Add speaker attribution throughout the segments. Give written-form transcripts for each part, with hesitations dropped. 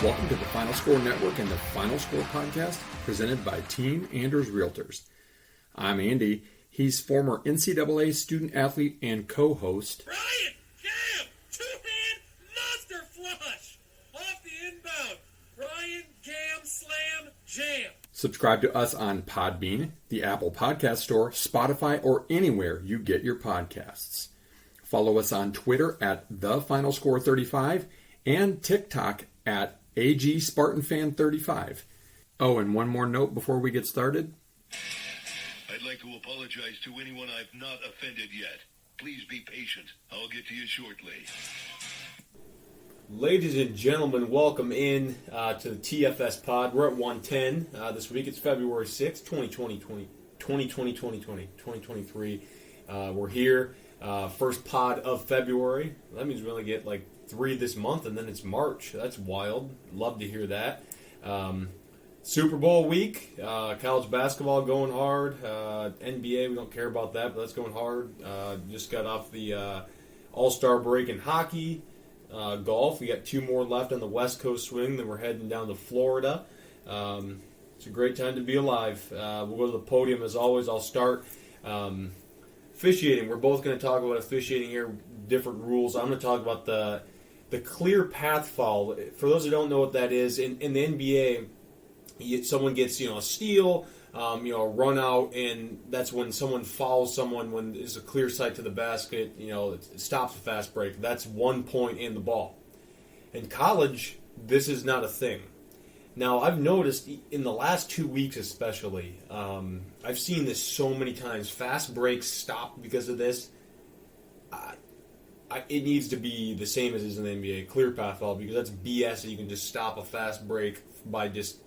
Speaker 1: Welcome to the Final Score Network and the Final Score Podcast, presented by Team Anders Realtors. I'm Andy. He's former NCAA student athlete and co-host.
Speaker 2: Ryan, Cam, two-hand monster flush off the inbound. Ryan, Cam, slam, jam.
Speaker 1: Subscribe to us on Podbean, the Apple Podcast Store, Spotify, or anywhere you get your podcasts. Follow us on Twitter at TheFinalScore35 and TikTok at AGSpartanFan35. Oh, and one more note before we get started.
Speaker 3: I'd like to apologize to anyone I've not offended yet. Please be patient. I'll get to you shortly.
Speaker 4: Ladies and gentlemen, welcome in to the TFS pod. We're at 110 this week. It's February 6th, 2023. We're here. First pod of February. That means we only get like 3 this month, and then it's March. That's wild. Love to hear that. Super Bowl week. College basketball going hard. NBA, we don't care about that, but that's going hard. Just got off the All-Star break in hockey. Golf, we got 2 more left on the West Coast swing, then we're heading down to Florida. It's a great time to be alive. We'll go to the podium as always. I'll start. Officiating, we're both going to talk about officiating here, different rules. I'm going to talk about the clear path foul. For those who don't know what that is, in the NBA, someone gets a steal, a run out, and that's when someone fouls someone when there's a clear sight to the basket, it stops a fast break. That's 1 point in the ball. In college, this is not a thing. Now, I've noticed in the last 2 weeks especially, I've seen this so many times. Fast breaks stop because of this. It needs to be the same as is in the NBA, clear path foul, because that's BS that you can just stop a fast break by just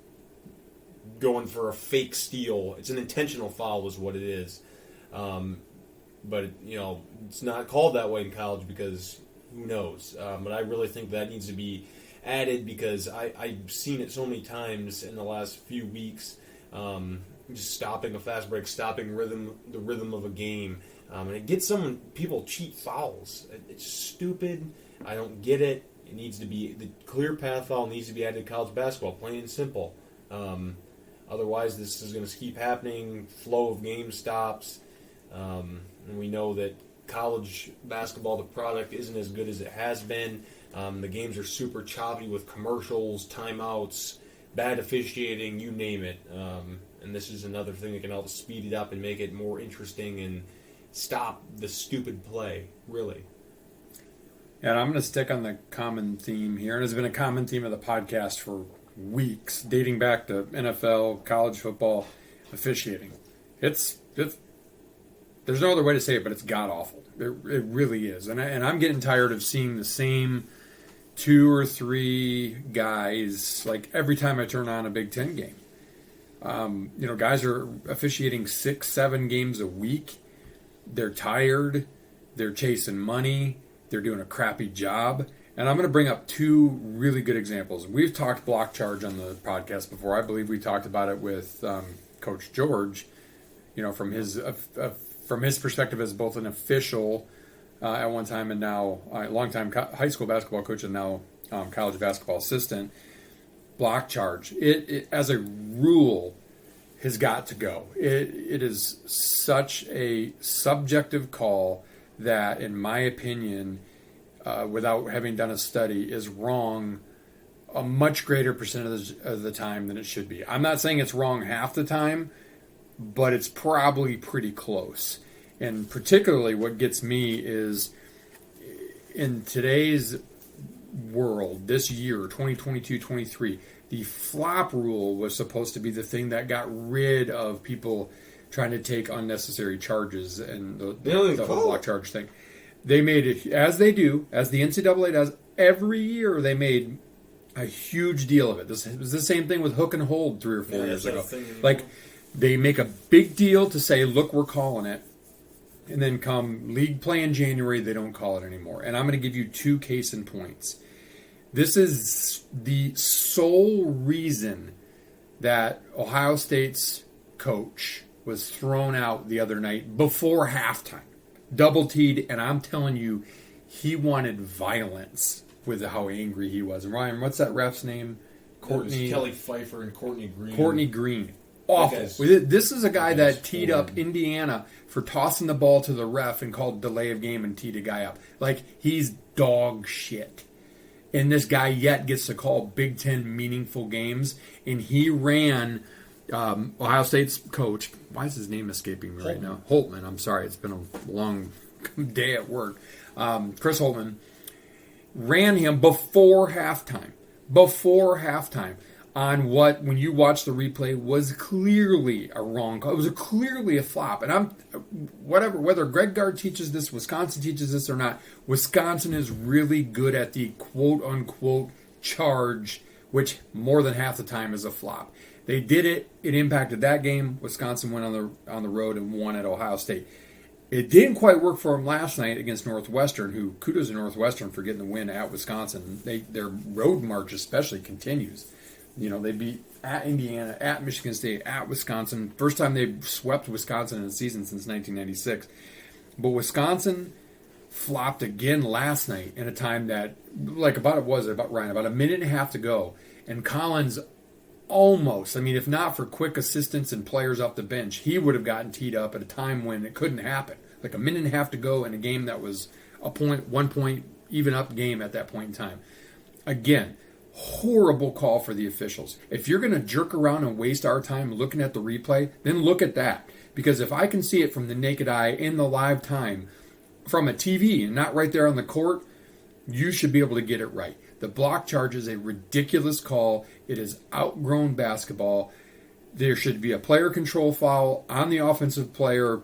Speaker 4: going for a fake steal. It's an intentional foul is what it is. But, it's not called that way in college because who knows. But I really think that needs to be added because I've seen it so many times in the last few weeks. Just stopping a fast break, stopping the rhythm of a game. And it gets people cheat fouls. It's stupid. I don't get it. It needs to be, the clear path foul needs to be added to college basketball, plain and simple. Otherwise, this is going to keep happening. Flow of games stops. And we know that college basketball, the product, isn't as good as it has been. The games are super choppy with commercials, timeouts, bad officiating, you name it. And this is another thing that can help speed it up and make it more interesting and stop the stupid play, really.
Speaker 1: And I'm going to stick on the common theme here, and it's been a common theme of the podcast for weeks, dating back to NFL, college football, officiating. It's there's no other way to say it, but it's god-awful. It really is. And I'm getting tired of seeing the same 2 or 3 guys, like every time I turn on a Big Ten game. Guys are officiating 6, 7 games a week. They're tired. They're chasing money. They're doing a crappy job. And I'm going to bring up 2 really good examples. We've talked block charge on the podcast before. I believe we talked about it with Coach George, from his perspective as both an official at one time and now a longtime high school basketball coach and now college basketball assistant. Block charge, it as a rule, has got to go. It is such a subjective call that, in my opinion, without having done a study, is wrong a much greater percentage of the time than it should be. I'm not saying it's wrong half the time, but it's probably pretty close. And particularly what gets me is in today's world, this year, 2022-23, the flop rule was supposed to be the thing that got rid of people trying to take unnecessary charges and the whole block charge thing. They made it, as they do, as the NCAA does, every year they made a huge deal of it. This was the same thing with hook and hold 3 or 4 years ago. Like, they make a big deal to say, look, we're calling it. And then come league play in January, they don't call it anymore. And I'm going to give you 2 case in points. This is the sole reason that Ohio State's coach was thrown out the other night before halftime. Double-teed, and I'm telling you, he wanted violence with how angry he was. And Ryan, what's that ref's name? Courtney
Speaker 4: Kelly Pfeiffer and Courtney Green.
Speaker 1: Courtney Green. Awful.
Speaker 4: That guy's-
Speaker 1: This is a guy
Speaker 4: that guy's
Speaker 1: that teed up
Speaker 4: horrible.
Speaker 1: Indiana for tossing the ball to the ref and called delay of game and teed a guy up. Like, he's dog shit. And this guy yet gets to call Big Ten meaningful games. And he ran Ohio State's coach. Why is his name escaping me right now? Holtman. I'm sorry. It's been a long day at work. Chris Holtman ran him before halftime. Before halftime. On what, when you watch the replay, was clearly a wrong call. It was clearly a flop. And whether Greg Gard teaches this, Wisconsin teaches this or not, Wisconsin is really good at the quote-unquote charge, which more than half the time is a flop. They did it. It impacted that game. Wisconsin went on the road and won at Ohio State. It didn't quite work for them last night against Northwestern, who, kudos to Northwestern for getting the win at Wisconsin. Their road march especially continues. You know, they beat at Indiana, at Michigan State, at Wisconsin. First time they've swept Wisconsin in a season since 1996. But Wisconsin flopped again last night in a time that, about a minute and a half to go. And Collins almost, if not for quick assistance and players off the bench, he would have gotten teed up at a time when it couldn't happen. Like a minute and a half to go in a game that was 1 point, even up game at that point in time. Again, horrible call for the officials. If you're going to jerk around and waste our time looking at the replay, then look at that. Because if I can see it from the naked eye in the live time from a TV and not right there on the court, you should be able to get it right. The block charge is a ridiculous call. It is outgrown basketball. There should be a player control foul on the offensive player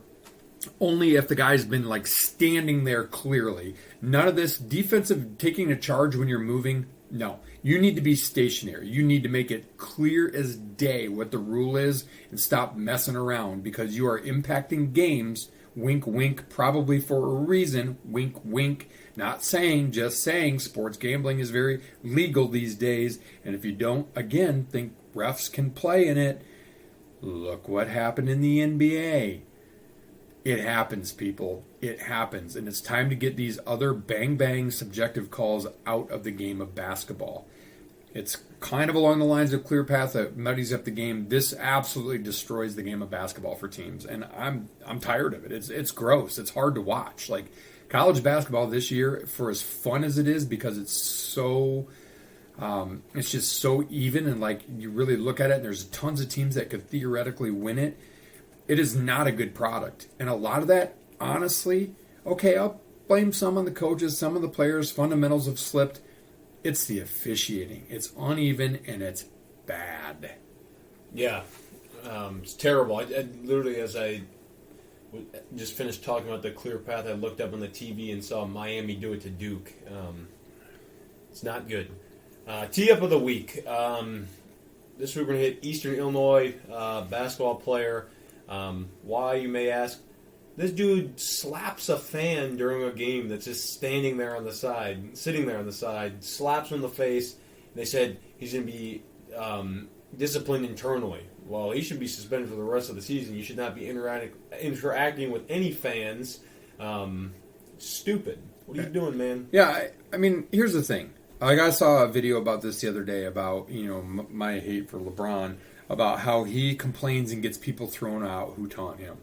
Speaker 1: only if the guy's been standing there clearly. None of this defensive taking a charge when you're moving. No. You need to be stationary. You need to make it clear as day what the rule is and stop messing around because you are impacting games. Wink, wink, probably for a reason. Wink, wink. Not saying, just saying. Sports gambling is very legal these days. And if you don't, again, think refs can play in it, look what happened in the NBA. It happens, people. It happens. And it's time to get these other bang-bang subjective calls out of the game of basketball. It's kind of along the lines of clear path that muddies up the game. This absolutely destroys the game of basketball for teams. And I'm tired of it. It's gross. It's hard to watch. College basketball this year, for as fun as it is, because it's so... it's just so even. And you really look at it and there's tons of teams that could theoretically win it. It is not a good product. And a lot of that, honestly, okay, I'll blame some on the coaches, some of the players, fundamentals have slipped. It's the officiating. It's uneven and it's bad.
Speaker 4: Yeah, it's terrible. I literally, as I just finished talking about the clear path, I looked up on the TV and saw Miami do it to Duke. It's not good. Tee up of the week. This week we're going to hit Eastern Illinois basketball player. Why, you may ask? This dude slaps a fan during a game that's just sitting there on the side, slaps him in the face. They said he's going to be disciplined internally. Well, he should be suspended for the rest of the season. You should not be interacting with any fans. Stupid. What are you doing, man?
Speaker 1: Yeah, here's the thing. I saw a video about this the other day about, my hate for LeBron, about how he complains and gets people thrown out who taunt him.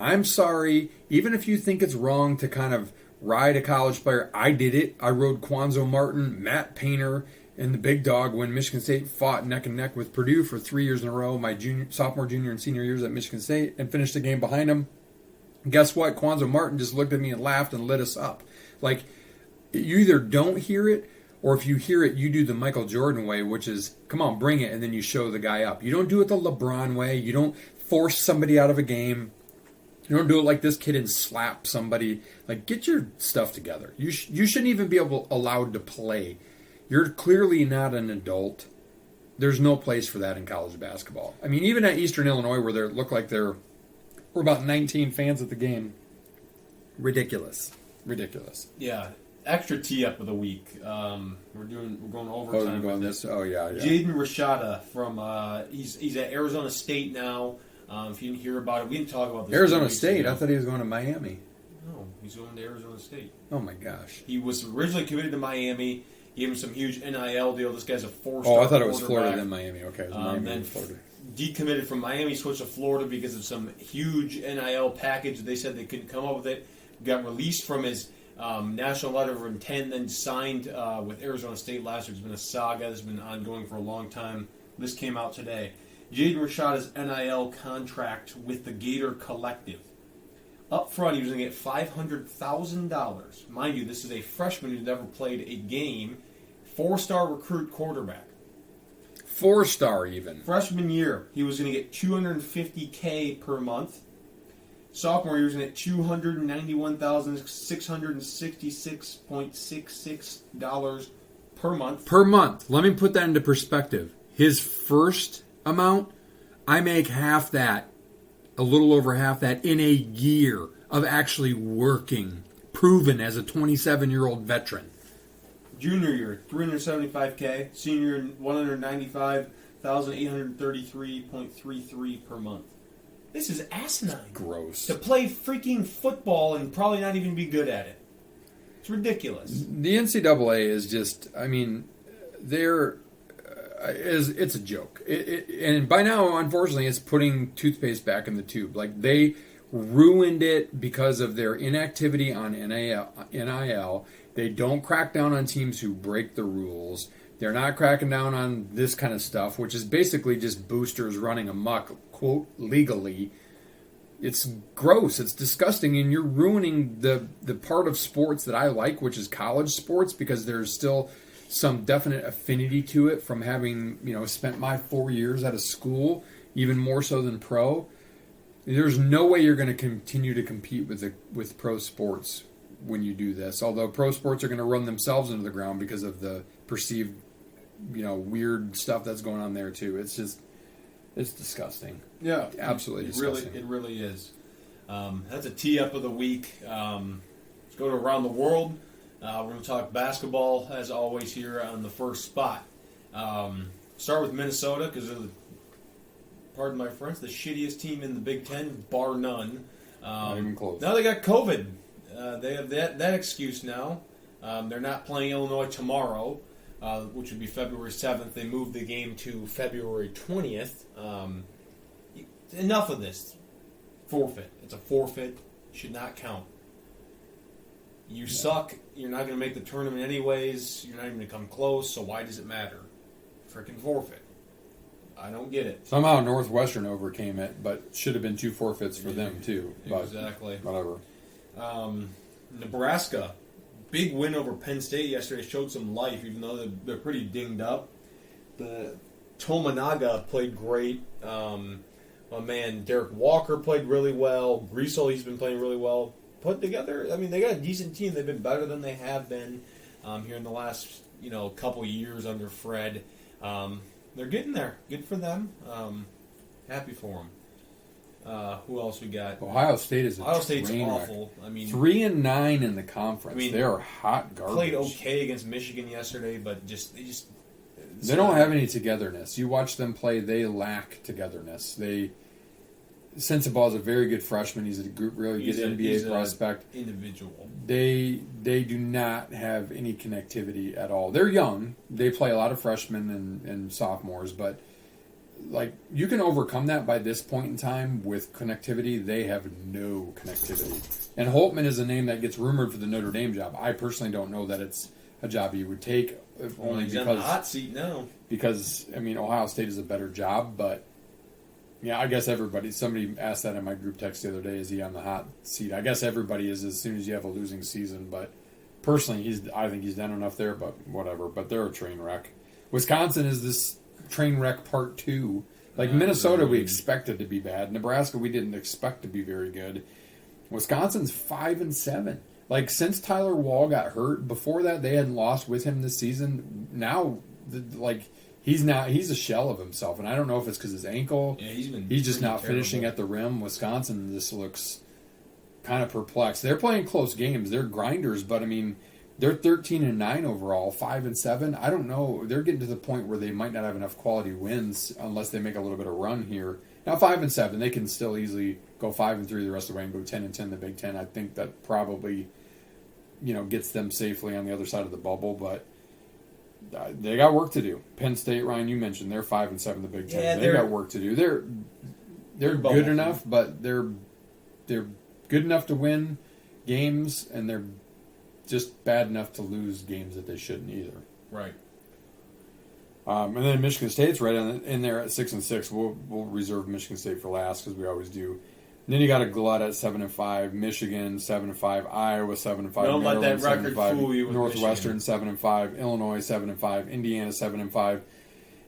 Speaker 1: I'm sorry, even if you think it's wrong to kind of ride a college player, I did it. I rode Quanzo Martin, Matt Painter, and the big dog when Michigan State fought neck and neck with Purdue for 3 years in a row, my sophomore, junior, and senior years at Michigan State, and finished the game behind them. Guess what? Quanzo Martin just looked at me and laughed and lit us up. You either don't hear it, or if you hear it, you do the Michael Jordan way, which is, come on, bring it, and then you show the guy up. You don't do it the LeBron way. You don't force somebody out of a game. You don't do it like this kid and slap somebody. Get your stuff together. You shouldn't even be allowed to play. You're clearly not an adult. There's no place for that in college basketball. Even at Eastern Illinois, where there look like there were about 19 fans at the game. Ridiculous.
Speaker 4: Yeah. Extra tee up of the week. We're going overtime.
Speaker 1: Going this? Oh yeah.
Speaker 4: Jaden Rashada from he's at Arizona State now. If you didn't hear about it, we didn't talk about this.
Speaker 1: Arizona State. I thought he was going to Miami.
Speaker 4: No, he's going to Arizona State.
Speaker 1: Oh my gosh.
Speaker 4: He was originally committed to Miami. Gave him some huge NIL deal. This guy's a 4-star.
Speaker 1: Oh, I thought it was Florida
Speaker 4: quarterback.
Speaker 1: then Miami. Okay, it was Miami
Speaker 4: Then
Speaker 1: and Florida.
Speaker 4: decommitted from Miami, switched to Florida because of some huge NIL package. They said they couldn't come up with it. Got released from his national letter of intent, then signed with Arizona State last year. It's been a saga that's been ongoing for a long time. This came out today. Jaden Rashada's NIL contract with the Gator Collective. Up front, he was going to get $500,000. Mind you, this is a freshman who's never played a game. 4-star recruit quarterback.
Speaker 1: 4-star even.
Speaker 4: Freshman year, he was going to get $250K per month. Sophomore year, he was going to get $291,666.66 per month.
Speaker 1: Per month. Let me put that into perspective. His first amount, I make half that, a little over half that, in a year of actually working, proven as a 27-year-old veteran.
Speaker 4: Junior year, $375K. Senior year, $195,833.33 per month. This is asinine.
Speaker 1: Gross.
Speaker 4: To play freaking football and probably not even be good at it. It's ridiculous.
Speaker 1: The NCAA is just, I mean, it's a joke. And by now, unfortunately, it's putting toothpaste back in the tube. Like, they ruined it because of their inactivity on NIL. They don't crack down on teams who break the rules. They're not cracking down on this kind of stuff, which is basically just boosters running amok, quote, legally. It's gross. It's disgusting, and you're ruining the part of sports that I like, which is college sports, because there's still some definite affinity to it from having, spent my 4 years at a school, even more so than pro. There's no way you're going to continue to compete with pro sports when you do this. Although pro sports are going to run themselves into the ground because of the perceived, weird stuff that's going on there too. It's disgusting.
Speaker 4: Yeah,
Speaker 1: absolutely disgusting.
Speaker 4: It really is. That's a tee up of the week. Let's go to around the world. We're going to talk basketball as always here on the first spot. Start with Minnesota because they're pardon my French, the shittiest team in the Big Ten, bar none.
Speaker 1: Not even close.
Speaker 4: Now they got COVID. They have that excuse now. They're not playing Illinois tomorrow, which would be February 7th. They moved the game to February 20th. Enough of this. Forfeit. It's a forfeit. Should not count. You suck. You're not going to make the tournament anyways. You're not even going to come close, so why does it matter? Freaking forfeit. I don't get it.
Speaker 1: Somehow Northwestern overcame it, but should have been 2 forfeits for them too. But
Speaker 4: exactly.
Speaker 1: Whatever.
Speaker 4: Nebraska, big win over Penn State yesterday. Showed some life, even though they're pretty dinged up. The Tominaga played great. My man Derek Walker played really well. Griesel, he's been playing really well. Put together, I mean, they got a decent team. They've been better than they have been here in the last couple years under Fred. They're getting there. Good for them. Happy for them. Who else we got?
Speaker 1: Ohio State is
Speaker 4: Ohio State's
Speaker 1: train
Speaker 4: awful.
Speaker 1: wreck.
Speaker 4: I mean,
Speaker 1: 3-9 in the conference.
Speaker 4: I mean,
Speaker 1: they are hot garbage.
Speaker 4: played okay against Michigan yesterday, but
Speaker 1: they don't have any togetherness. You watch them play; they lack togetherness. Sensabaugh is a very good freshman. He's a really good NBA prospect.
Speaker 4: Individual.
Speaker 1: They do not have any connectivity at all. They're young. They play a lot of freshmen and sophomores, but you can overcome that by this point in time with connectivity. They have no connectivity. And Holtman is a name that gets rumored for the Notre Dame job. I personally don't know that it's a job he would take, only
Speaker 4: he's
Speaker 1: because
Speaker 4: on the hot seat now.
Speaker 1: Because Ohio State is a better job, but. Yeah, I guess somebody asked that in my group text the other day, is he on the hot seat? I guess everybody is as soon as you have a losing season, but personally, I think he's done enough there, but whatever. But they're a train wreck. Wisconsin is this train wreck part 2. Minnesota, we expected to be bad. Nebraska, we didn't expect to be very good. Wisconsin's 5-7. Since Tyler Wall got hurt, before that, they hadn't lost with him this season. Now, he's a shell of himself, and I don't know if it's because his ankle.
Speaker 4: Yeah,
Speaker 1: he's just not finishing at the rim. Wisconsin just looks kind of perplexed. They're playing close games. They're grinders, but they're 13-9 overall, 5-7. I don't know. They're getting to the point where they might not have enough quality wins unless they make a little bit of run here. Now 5-7, they can still easily go 5-3 the rest of the way and go 10-10 in the Big Ten. I think that probably gets them safely on the other side of the bubble, but. they got work to do. Penn State, Ryan, you mentioned they're 5-7 in the Big Ten.
Speaker 4: Yeah,
Speaker 1: they got work to do. They're good enough, but they're good enough to win games, and they're just bad enough to lose games that they shouldn't either.
Speaker 4: Right.
Speaker 1: And then Michigan State's right in there at 6-6. We'll reserve Michigan State for last because we always do. And then you got a glut at 7-5. Michigan 7-5. Iowa 7-5.
Speaker 4: Don't let that record
Speaker 1: 7-5,
Speaker 4: fool you with
Speaker 1: Northwestern 7-5. Illinois 7-5. Indiana 7-5.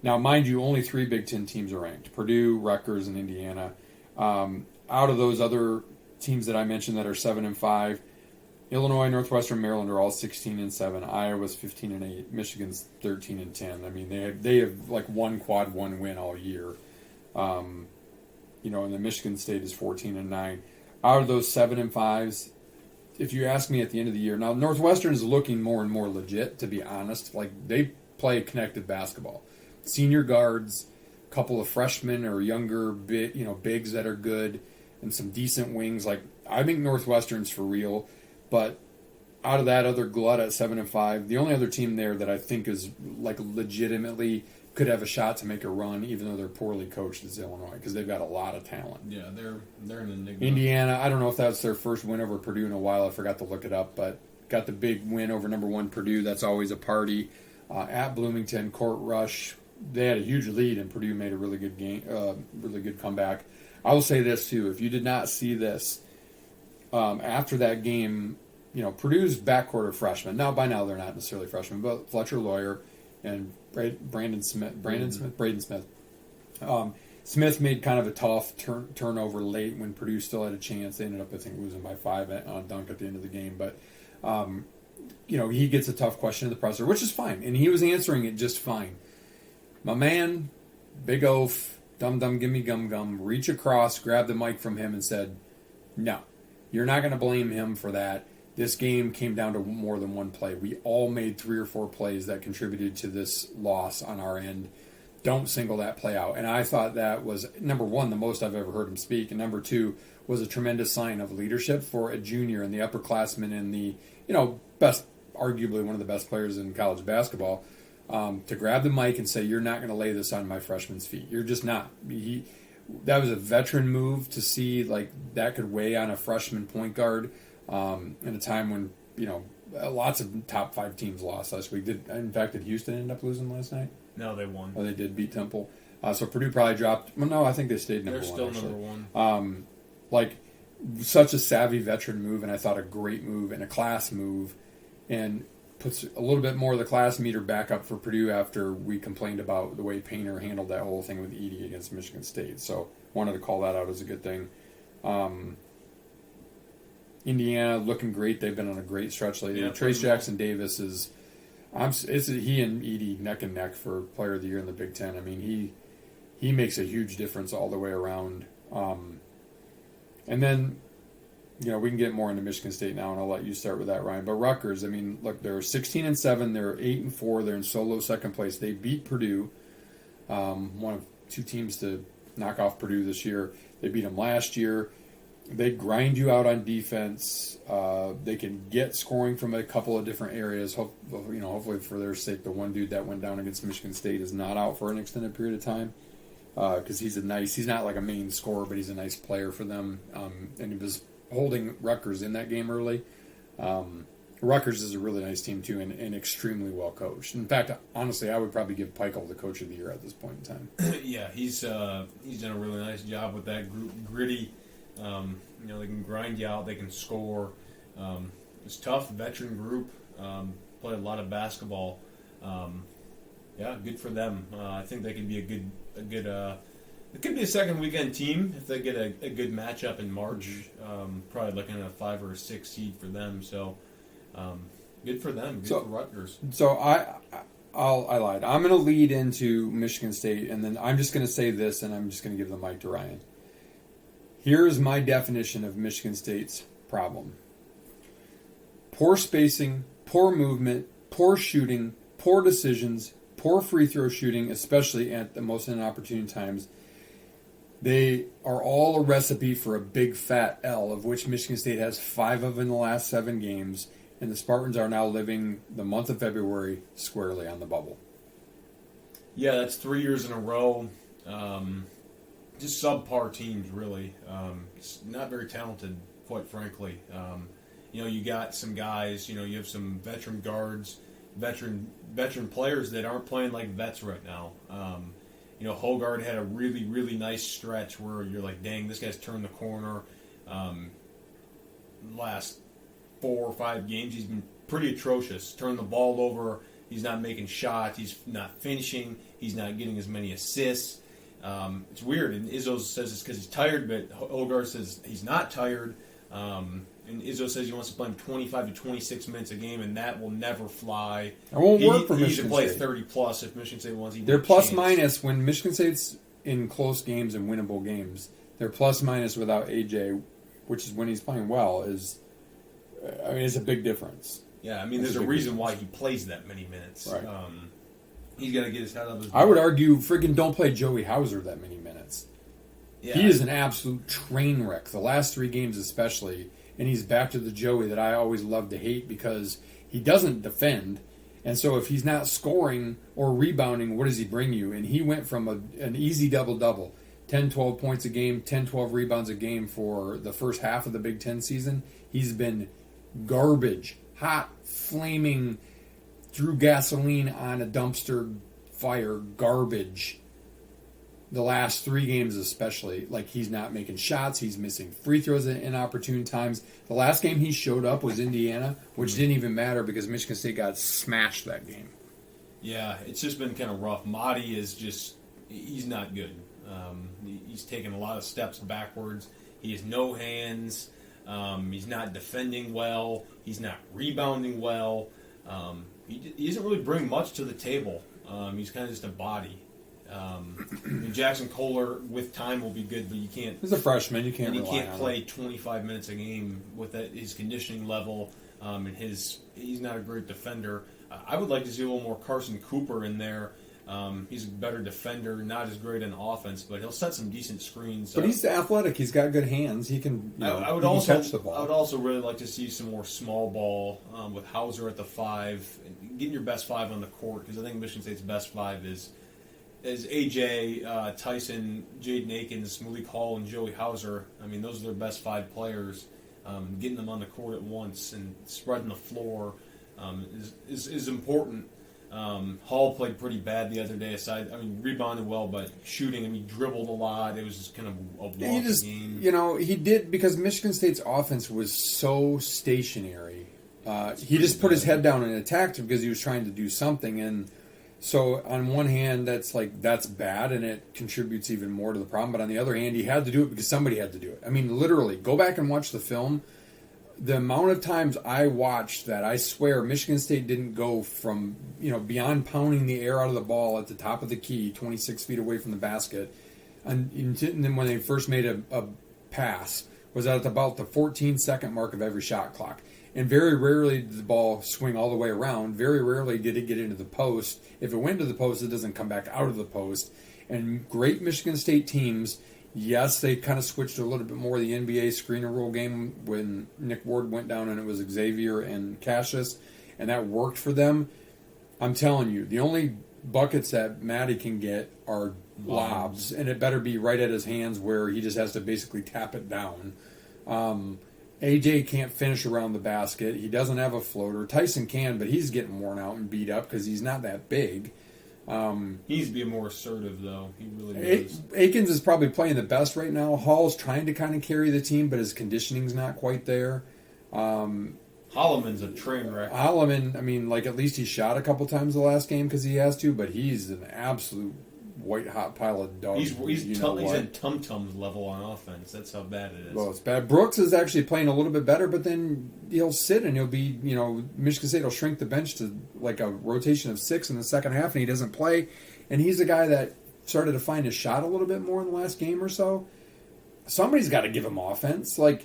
Speaker 1: Now, mind you, only 3 Big Ten teams are ranked: Purdue, Rutgers, and Indiana. Out of those other teams that I mentioned that are 7-5, Illinois, Northwestern, Maryland are all 16-7. Iowa's 15-8. Michigan's 13-10. I mean, they have like one quad one win all year. And the Michigan State is 14-9. Out of those 7-5s, if you ask me at the end of the year, now Northwestern is looking more and more legit. To be honest, like they play connected basketball, senior guards, a couple of freshmen or younger bigs that are good, and some decent wings. Like I think Northwestern's for real. But out of that other glut at 7-5, the only other team there that I think is like legitimately could have a shot to make a run, even though they're poorly coached, is Illinois because they've got a lot of talent.
Speaker 4: Yeah, they're an enigma.
Speaker 1: Indiana, I don't know if that's their first win over Purdue in a while. I forgot to look it up, but got the big win over number 1 Purdue. That's always a party. At Bloomington, court rush. They had a huge lead, and Purdue made a really good game, really good comeback. I will say this too: if you did not see this after that game. Purdue's backcourt of freshmen. Now, by now, they're not necessarily freshmen, but Fletcher Lawyer and Braden Smith. Smith made kind of a tough turnover late when Purdue still had a chance. They ended up, I think, losing by 5 on a dunk at the end of the game. But, he gets a tough question to the presser, which is fine. And he was answering it just fine. My man, big oaf, dum-dum, gimme gum-gum, reach across, grabbed the mic from him and said, no, you're not going to blame him for that. This game came down to more than one play. We all made 3 or 4 plays that contributed to this loss on our end. Don't single that play out. And I thought that was, number 1, the most I've ever heard him speak. And number 2, was a tremendous sign of leadership for a junior and the upperclassman and the, best, arguably one of the best players in college basketball, to grab the mic and say, you're not going to lay this on my freshman's feet. You're just not. That was a veteran move to see, like, that could weigh on a freshman point guard. In a time when, lots of top 5 teams lost last week. In fact, did Houston end up losing last night?
Speaker 4: No, they won.
Speaker 1: Oh, they did beat Temple. So Purdue probably dropped. Well, no, I think they stayed number 1.
Speaker 4: They're still
Speaker 1: actually.
Speaker 4: number 1.
Speaker 1: Such a savvy veteran move, and I thought a great move and a class move, and puts a little bit more of the class meter back up for Purdue after we complained about the way Painter handled that whole thing with Edey against Michigan State. So wanted to call that out as a good thing. Indiana looking great. They've been on a great stretch lately.
Speaker 4: Yeah,
Speaker 1: Trace Jackson Davis is he and Edey neck and neck for Player of the Year in the Big Ten. I mean, he makes a huge difference all the way around. And then, we can get more into Michigan State now, and I'll let you start with that, Ryan. But Rutgers, I mean, look, they're 16-7. They're 8-4. They're in solo second place. They beat Purdue, one of 2 teams to knock off Purdue this year. They beat them last year. They grind you out on defense. They can get scoring from a couple of different areas. Hopefully for their sake, the one dude that went down against Michigan State is not out for an extended period of time because he's not like a main scorer, but he's a nice player for them. And he was holding Rutgers in that game early. Rutgers is a really nice team too, and extremely well coached. In fact, honestly, I would probably give Peichel the Coach of the Year at this point in time.
Speaker 4: Yeah, he's done a really nice job with that group, gritty. They can grind you out. They can score. It's tough. Veteran group. Play a lot of basketball. Good for them. I think they could be a good. It could be a second weekend team if they get a good matchup in March. Probably looking at a 5 or a 6 seed for them. So, good for them. Good for Rutgers.
Speaker 1: So I lied. I'm going to lead into Michigan State, and then I'm just going to say this, and I'm just going to give the mic to Ryan. Here is my definition of Michigan State's problem. Poor spacing, poor movement, poor shooting, poor decisions, poor free throw shooting, especially at the most inopportune times. They are all a recipe for a big fat L, of which Michigan State has 5 of in the last 7 games. and the Spartans are now living the month of February squarely on the bubble.
Speaker 4: Yeah, that's 3 years in a row. Just subpar teams, really. It's not very talented, quite frankly. You got some guys. You have some veteran guards, veteran players that aren't playing like vets right now. Hogard had a really, really nice stretch where you're like, dang, this guy's turned the corner. Last 4 or 5 games, he's been pretty atrocious. Turned the ball over. He's not making shots. He's not finishing. He's not getting as many assists. It's weird. And Izzo says it's because he's tired, but Hogard says he's not tired. And Izzo says he wants to play him 25 to 26 minutes a game, and that will never fly.
Speaker 1: It won't work for
Speaker 4: Michigan
Speaker 1: Michigan
Speaker 4: play
Speaker 1: State.
Speaker 4: 30 plus if Michigan State wants.
Speaker 1: They're plus minus when Michigan State's in close games and winnable games. They're plus minus without AJ, which is when he's playing well. It's a big difference.
Speaker 4: Yeah, there's a reason why he plays that many minutes.
Speaker 1: Right.
Speaker 4: He's got to get his head up his
Speaker 1: I would argue, friggin' don't play Joey Hauser that many minutes.
Speaker 4: Yeah.
Speaker 1: He is an absolute train wreck. The last 3 games especially, and he's back to the Joey that I always love to hate because he doesn't defend. And so if he's not scoring or rebounding, what does he bring you? And he went from an easy double-double, 10, 12 points a game, 10, 12 rebounds a game for the first half of the Big Ten season. He's been garbage, hot, flaming, threw gasoline on a dumpster fire garbage. The last 3 games especially, like he's not making shots, he's missing free throws at inopportune times. The last game he showed up was Indiana, which didn't even matter because Michigan State got smashed that game.
Speaker 4: Yeah, it's just been kind of rough. Mahdi is he's not good. He's taken a lot of steps backwards. He has no hands. He's not defending well. He's not rebounding well. He doesn't really bring much to the table. He's kind of just a body. Jackson Kohler with time will be good, but you can't.
Speaker 1: He's a freshman. You can't.
Speaker 4: And he
Speaker 1: rely
Speaker 4: can't
Speaker 1: on
Speaker 4: play
Speaker 1: him.
Speaker 4: 25 minutes a game with his conditioning level. And he's not a great defender. I would like to see a little more Carson Cooper in there. He's a better defender, not as great in offense, but he'll set some decent screens.
Speaker 1: But he's athletic. He's got good hands. He can.
Speaker 4: I would
Speaker 1: he
Speaker 4: also
Speaker 1: can catch the ball.
Speaker 4: I would also really like to see some more small ball with Hauser at the 5, and getting your best 5 on the court, because I think Michigan State's best 5 is AJ, Tyson, Jaden Akins, Malik Hall, and Joey Hauser. Those are their best 5 players. Getting them on the court at once and spreading the floor is important. Hall played pretty bad the other day. Rebounded well, but shooting, he dribbled a lot. It was just kind of a wonky game.
Speaker 1: He did, because Michigan State's offense was so stationary. He just put his head down and attacked because he was trying to do something. And so on one hand, that's bad, and it contributes even more to the problem. But on the other hand, he had to do it because somebody had to do it. Literally, go back and watch the film. The amount of times I watched that, I swear Michigan State didn't go from, beyond pounding the air out of the ball at the top of the key, 26 feet away from the basket, and then when they first made a pass, was at about the 14-second mark of every shot clock. And very rarely did the ball swing all the way around. Very rarely did it get into the post. If it went to the post, it doesn't come back out of the post. And great Michigan State teams, yes, they kind of switched a little bit more of the NBA screen and roll game when Nick Ward went down and it was Xavier and Cassius, and that worked for them. I'm telling you, the only buckets that Matty can get are lobs, and it better be right at his hands where he just has to basically tap it down. AJ can't finish around the basket. He doesn't have a floater. Tyson can, but he's getting worn out and beat up because he's not that big.
Speaker 4: He needs to be more assertive, though. He really does.
Speaker 1: Akins is probably playing the best right now. Hall's trying to kind of carry the team, but his conditioning's not quite there.
Speaker 4: Holloman's a train wreck.
Speaker 1: Holloman, at least he shot a couple times the last game because he has to, but he's an absolute white-hot pile of dog.
Speaker 4: He's at Tum-Tum's level on offense. That's how bad it is.
Speaker 1: Well, it's bad. Brooks is actually playing a little bit better, but then he'll sit and he'll be, Michigan State will shrink the bench to like a rotation of 6 in the second half, and he doesn't play. And he's a guy that started to find his shot a little bit more in the last game or so. Somebody's got to give him offense. I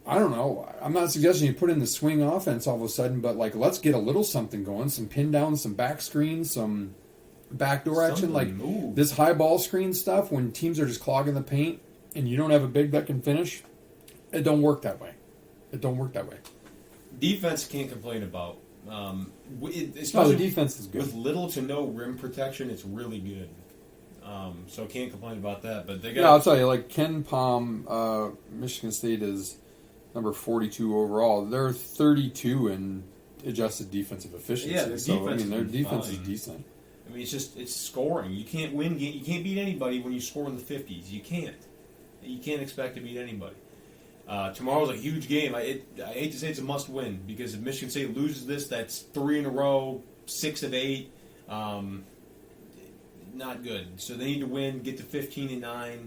Speaker 1: don't know. I'm not suggesting you put in the swing offense all of a sudden, but let's get a little something going. Some pin downs, some back screens, some backdoor action, this high ball screen stuff. When teams are just clogging the paint and you don't have a big that can finish, it don't work that way.
Speaker 4: Defense can't complain about.
Speaker 1: No,
Speaker 4: Especially
Speaker 1: the defense is good.
Speaker 4: with little to no rim protection, it's really good. So can't complain about that. But they got.
Speaker 1: Yeah, I'll tell you, like Ken Palm, Michigan State is number 42 overall. They're 32 in adjusted defensive efficiency.
Speaker 4: Yeah, their
Speaker 1: so
Speaker 4: defense
Speaker 1: I mean, their
Speaker 4: is
Speaker 1: defense
Speaker 4: fine.
Speaker 1: is decent.
Speaker 4: I mean, it's scoring. You can't win. You can't beat anybody when you score in the 50s. You can't. You can't expect to beat anybody. Tomorrow's a huge game. I hate to say it's a must-win because if Michigan State loses this, that's 3 in a row, 6 of 8. Not good. So they need to win, get to 15-9,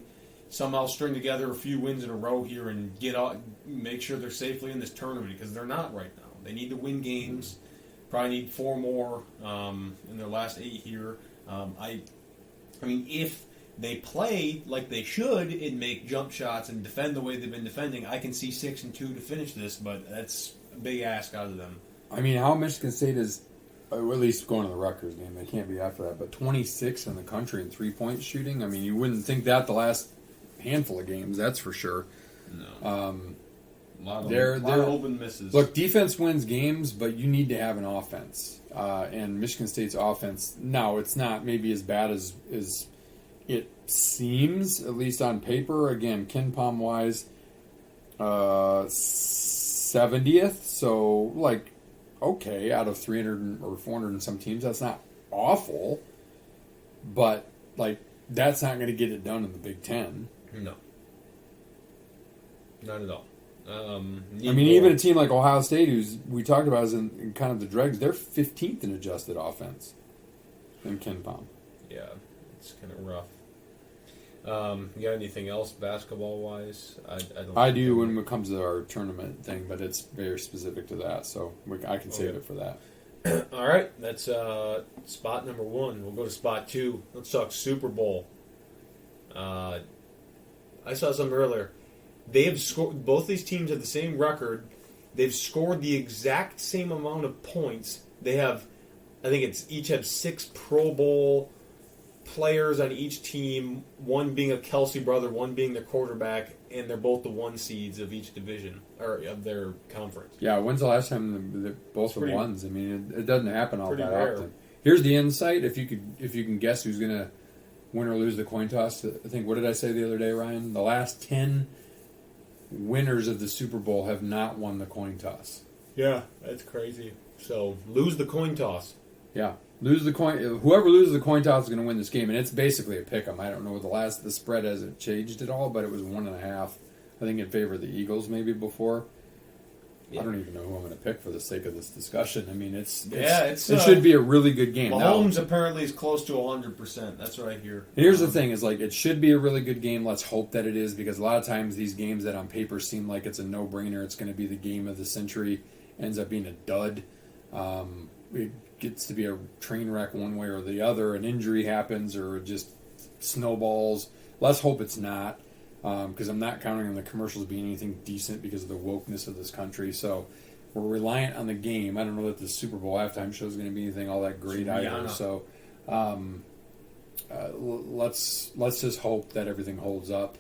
Speaker 4: somehow string together a few wins in a row here and make sure they're safely in this tournament because they're not right now. They need to win games. Probably need 4 more in their last 8 here. I mean, if they play like they should and make jump shots and defend the way they've been defending, I can see 6-2 to finish this, but that's a big ask out of them.
Speaker 1: I mean, how Michigan State is, at least going to the Rutgers game, they can't be after that, but 26 in the country in three-point shooting. I mean, you wouldn't think that the last handful of games, that's for sure.
Speaker 4: No. A lot of open misses.
Speaker 1: Look, defense wins games, but you need to have an offense. And Michigan State's offense, now it's not maybe as bad as it seems, at least on paper. Again, Ken Palm wise, 70th. So, like, okay, out of 300 or 400 and some teams, that's not awful. But, like, that's not going to get it done in the Big Ten.
Speaker 4: No. Not at all.
Speaker 1: I mean, even a team like Ohio State, who's we talked about, is in kind of the dregs. They're 15th in adjusted offense than Ken Palm.
Speaker 4: Yeah, it's kind of rough. You got anything else basketball wise?
Speaker 1: I do when it comes to our tournament thing, but it's very specific to that, so I can save it for that.
Speaker 4: All right, that's spot number 1. We'll go to spot 2. Let's talk Super Bowl. I saw something earlier. They have scored. Both these teams have the same record. They've scored the exact same amount of points. They have, I think each have 6 Pro Bowl players on each team. One being a Kelsey brother, one being the quarterback, and they're both the 1 seeds of each division or of their conference.
Speaker 1: Yeah, when's the last time they both were ones? I mean, it doesn't happen all that
Speaker 4: rare.
Speaker 1: often. Here's the insight: if you can guess who's going to win or lose the coin toss. I think, what did I say the other day, Ryan? The last 10 winners of the Super Bowl have not won the coin toss.
Speaker 4: Yeah, that's crazy. So lose the coin toss.
Speaker 1: Yeah, lose the coin. Whoever loses the coin toss is going to win this game, and it's basically a pick 'em. I don't know the spread hasn't changed at all, but it was 1.5. I think in favor of the Eagles maybe before. Yeah. I don't even know who I'm going to pick for the sake of this discussion. I mean, it should be a really good game.
Speaker 4: Mahomes
Speaker 1: now,
Speaker 4: apparently is close to 100%. That's what I hear.
Speaker 1: Here's the thing: is like it should be a really good game. Let's hope that it is, because a lot of times these games that on paper seem like it's a no-brainer, it's going to be the game of the century, ends up being a dud. It gets to be a train wreck one way or the other. An injury happens, or it just snowballs. Let's hope it's not. Because I'm not counting on the commercials being anything decent because of the wokeness of this country. So we're reliant on the game. I don't know that the Super Bowl halftime show is going to be anything all that great either. So let's just hope that everything holds up.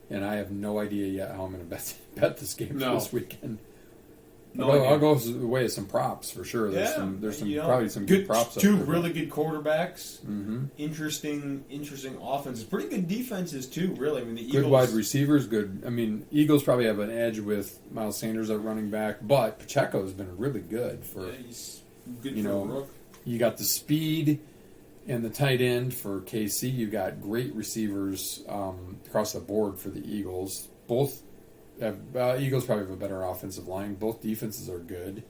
Speaker 1: And I have no idea yet how I'm going to bet this game for this weekend. I'll go away with some props for sure. There's probably some good props.
Speaker 4: Two really good quarterbacks.
Speaker 1: Mm-hmm.
Speaker 4: Interesting offenses. Pretty good defenses too. Really, I mean the Eagles.
Speaker 1: Good wide receivers. Good. I mean, Eagles probably have an edge with Miles Sanders at running back, but Pacheco has been really good for.
Speaker 4: Yeah, he's good for a rook.
Speaker 1: You got the speed and the tight end for KC. You got great receivers across the board for the Eagles. Both. Eagles probably have a better offensive line. Both defenses are good.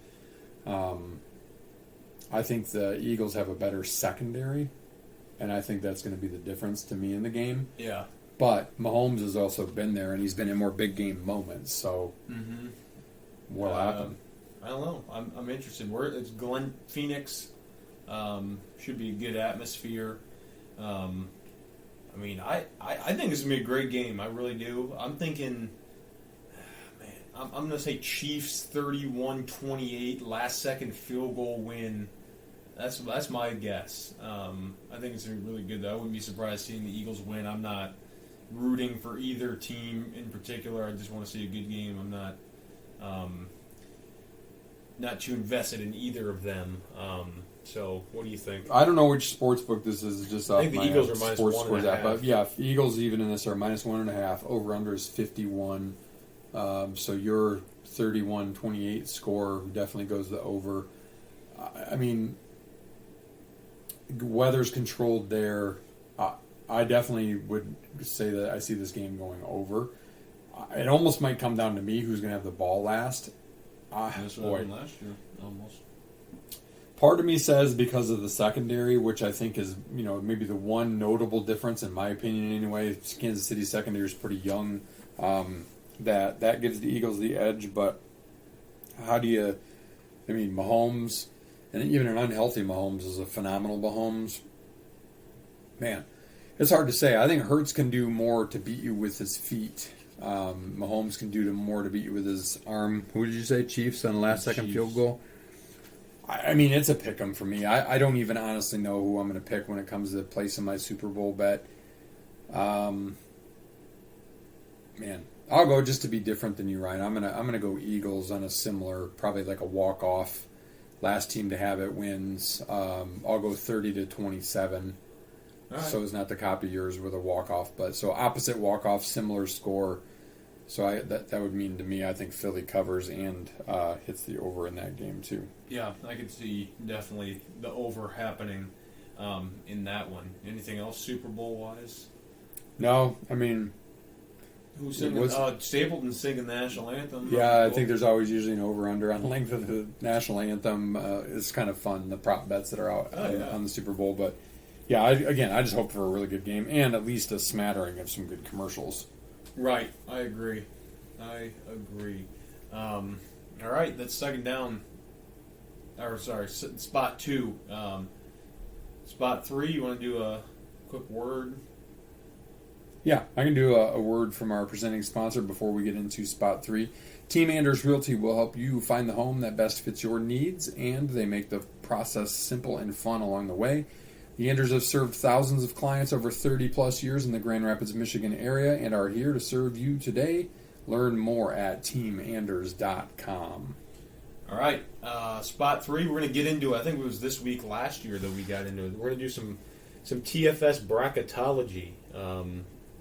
Speaker 1: I think the Eagles have a better secondary, and I think that's going to be the difference to me in the game.
Speaker 4: Yeah.
Speaker 1: But Mahomes has also been there, and he's been in more big game moments. So, what'll happen?
Speaker 4: I don't know. I'm interested. It's Glen Phoenix. Should be a good atmosphere. I mean, I think this is going to be a great game. I really do. I'm thinking. I'm going to say Chiefs 31-28, last-second field goal win. That's my guess. I think it's going to be really good, though. I wouldn't be surprised seeing the Eagles win. I'm not rooting for either team in particular. I just want to see a good game. I'm not not too invested in either of them. So, what do you think?
Speaker 1: I don't know which sports book this is. It's just
Speaker 4: I think the Eagles are minus
Speaker 1: sports
Speaker 4: 1.5.
Speaker 1: scores app. But yeah, Eagles even in this are minus 1.5. Over under is 51. So your 31-28 score definitely goes the over. I mean, weather's controlled there. I definitely would say that I see this game going over. It almost might come down to me who's going to have the ball last.
Speaker 5: That's what happened last year, almost.
Speaker 1: Part of me says because of the secondary, which I think is, maybe the one notable difference in my opinion anyway. Kansas City secondary is pretty young. That gives the Eagles the edge, but Mahomes, and even an unhealthy Mahomes is a phenomenal Mahomes. Man, it's hard to say. I think Hurts can do more to beat you with his feet. Mahomes can do more to beat you with his arm. Who did you say? Chiefs on the last second field goal? I mean, it's a pick 'em for me. I don't even honestly know who I'm going to pick when it comes to placing my Super Bowl bet. Man, I'll go just to be different than you, Ryan. I'm gonna go Eagles on a similar, probably like a walk-off. Last team to have it wins. I'll go 30-27.
Speaker 5: Right.
Speaker 1: So it's not to copy yours with a walk-off, but so opposite walk-off, similar score. So that would mean to me, I think Philly covers and hits the over in that game too.
Speaker 4: Yeah, I could see definitely the over happening in that one. Anything else Super Bowl wise?
Speaker 1: No, I mean,
Speaker 4: Who's singing? Stapleton singing the national anthem.
Speaker 1: yeah, I think there's always usually an over/under on the length of the national anthem. It's kind of fun, the prop bets that are out on the Super Bowl. But yeah, I just hope for a really good game and at least a smattering of some good commercials.
Speaker 4: Right, I agree. All right, that's second down. Or sorry, spot 2. Spot 3. You want to do a quick word?
Speaker 1: Yeah, I can do a word from our presenting sponsor before we get into spot 3. Team Anders Realty will help you find the home that best fits your needs, and they make the process simple and fun along the way. The Anders have served thousands of clients over 30-plus years in the Grand Rapids, Michigan area and are here to serve you today. Learn more at teamanders.com.
Speaker 4: All right, spot 3. We're going to get into, I think it was this week last year that we got into it. We're going to do some TFS bracketology.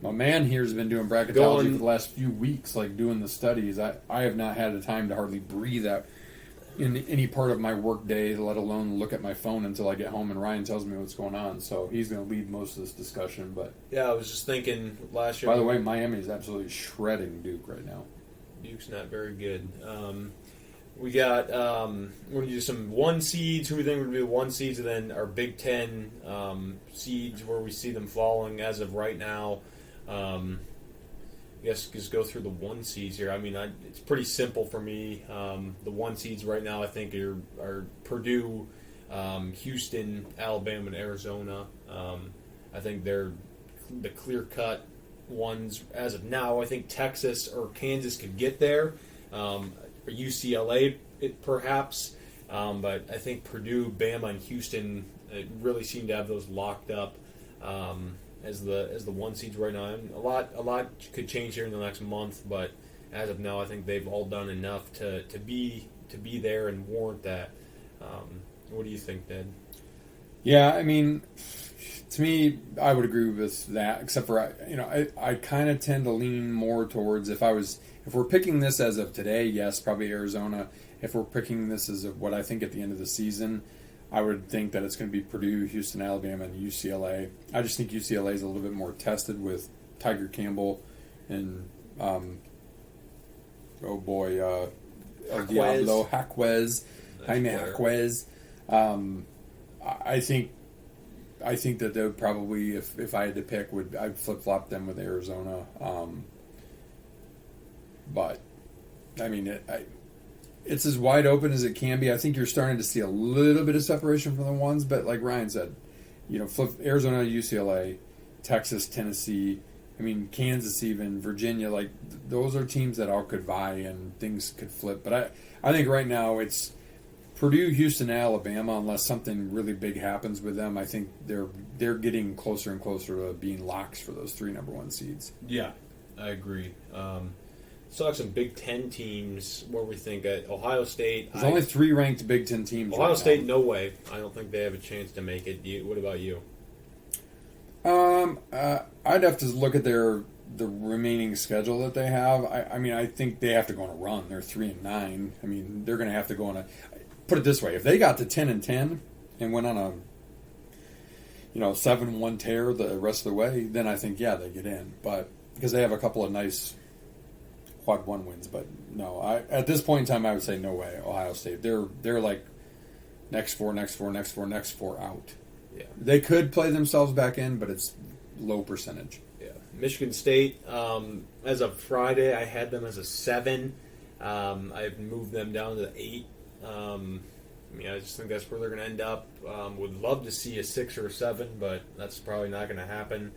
Speaker 1: My man here has been doing bracketology for the last few weeks, like doing the studies. I have not had the time to hardly breathe out in any part of my work day, let alone look at my phone until I get home and Ryan tells me what's going on. So he's going to lead most of this discussion. But
Speaker 4: yeah, I was just thinking last year.
Speaker 1: By the way, Miami is absolutely shredding Duke right now.
Speaker 4: Duke's not very good. We got we're going to do some 1 seeds. Who we think we're going to do 1 seeds, and then our Big Ten seeds where we see them falling as of right now. I guess just go through the 1 seeds here. I mean, it's pretty simple for me. The 1 seeds right now, I think, are Purdue, Houston, Alabama, and Arizona. I think they're the clear-cut ones as of now. I think Texas or Kansas could get there. Or UCLA, perhaps. But I think Purdue, Bama, and Houston really seem to have those locked up. As the 1 seeds right now. And a lot could change here in the next month, but as of now, I think they've all done enough to be there and warrant that. What do you think, Dad?
Speaker 1: Yeah, I mean, to me, I would agree with that. Except for I kind of tend to lean more towards if we're picking this as of today, yes, probably Arizona. If we're picking this as of what I think at the end of the season, I would think that it's going to be Purdue, Houston, Alabama, and UCLA. I just think UCLA is a little bit more tested with Tiger Campbell and, El Diablo, Jaquez, Jaime Jaquez. I think that they would probably, if I had to pick, I'd flip-flop them with Arizona. But, I mean, it's as wide open as it can be. I think you're starting to see a little bit of separation from the ones, but like Ryan said, flip Arizona, UCLA, Texas, Tennessee, I mean, Kansas even, Virginia, like those are teams that all could vie and things could flip. But I think right now it's Purdue, Houston, Alabama, unless something really big happens with them. I think they're getting closer and closer to being locks for those 3 number 1 seeds.
Speaker 4: Yeah, I agree. still have some Big Ten teams where we think Ohio State.
Speaker 1: There's only 3 ranked Big Ten teams.
Speaker 4: Ohio
Speaker 1: right
Speaker 4: State,
Speaker 1: now.
Speaker 4: no way. I don't think they have a chance to make it. What about you?
Speaker 1: I'd have to look at the remaining schedule that they have. I mean, I think they have to go on a run. They're 3-9. I mean, they're going to have to go on a. Put it this way: if they got to 10-10 and went on a 7-1 tear the rest of the way, then I think they get in. But because they have a couple of nice quad 1 wins, but no, at this point in time, I would say no way. Ohio State, they're like next four out.
Speaker 4: Yeah,
Speaker 1: they could play themselves back in, but it's low percentage.
Speaker 4: Yeah, Michigan State. As of Friday, I had them as a 7. I've moved them down to 8. I just think that's where they're going to end up. Would love to see a 6 or a 7, but that's probably not going to happen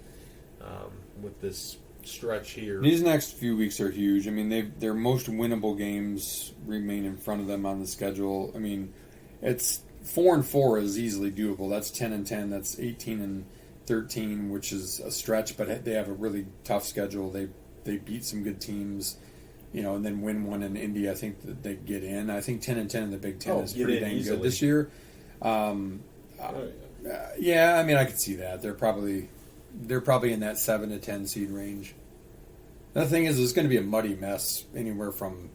Speaker 4: with this stretch here.
Speaker 1: These next few weeks are huge. I mean, their most winnable games remain in front of them on the schedule. I mean, it's 4-4 is easily doable. That's 10-10. That's 18-13, which is a stretch, but they have a really tough schedule. They beat some good teams. And then win one in Indy. I think that they get in. I think 10-10 in the Big Ten is pretty dang good this year. I mean, I could see that. They're probably in that 7 to 10 seed range. The thing is, it's going to be a muddy mess anywhere from.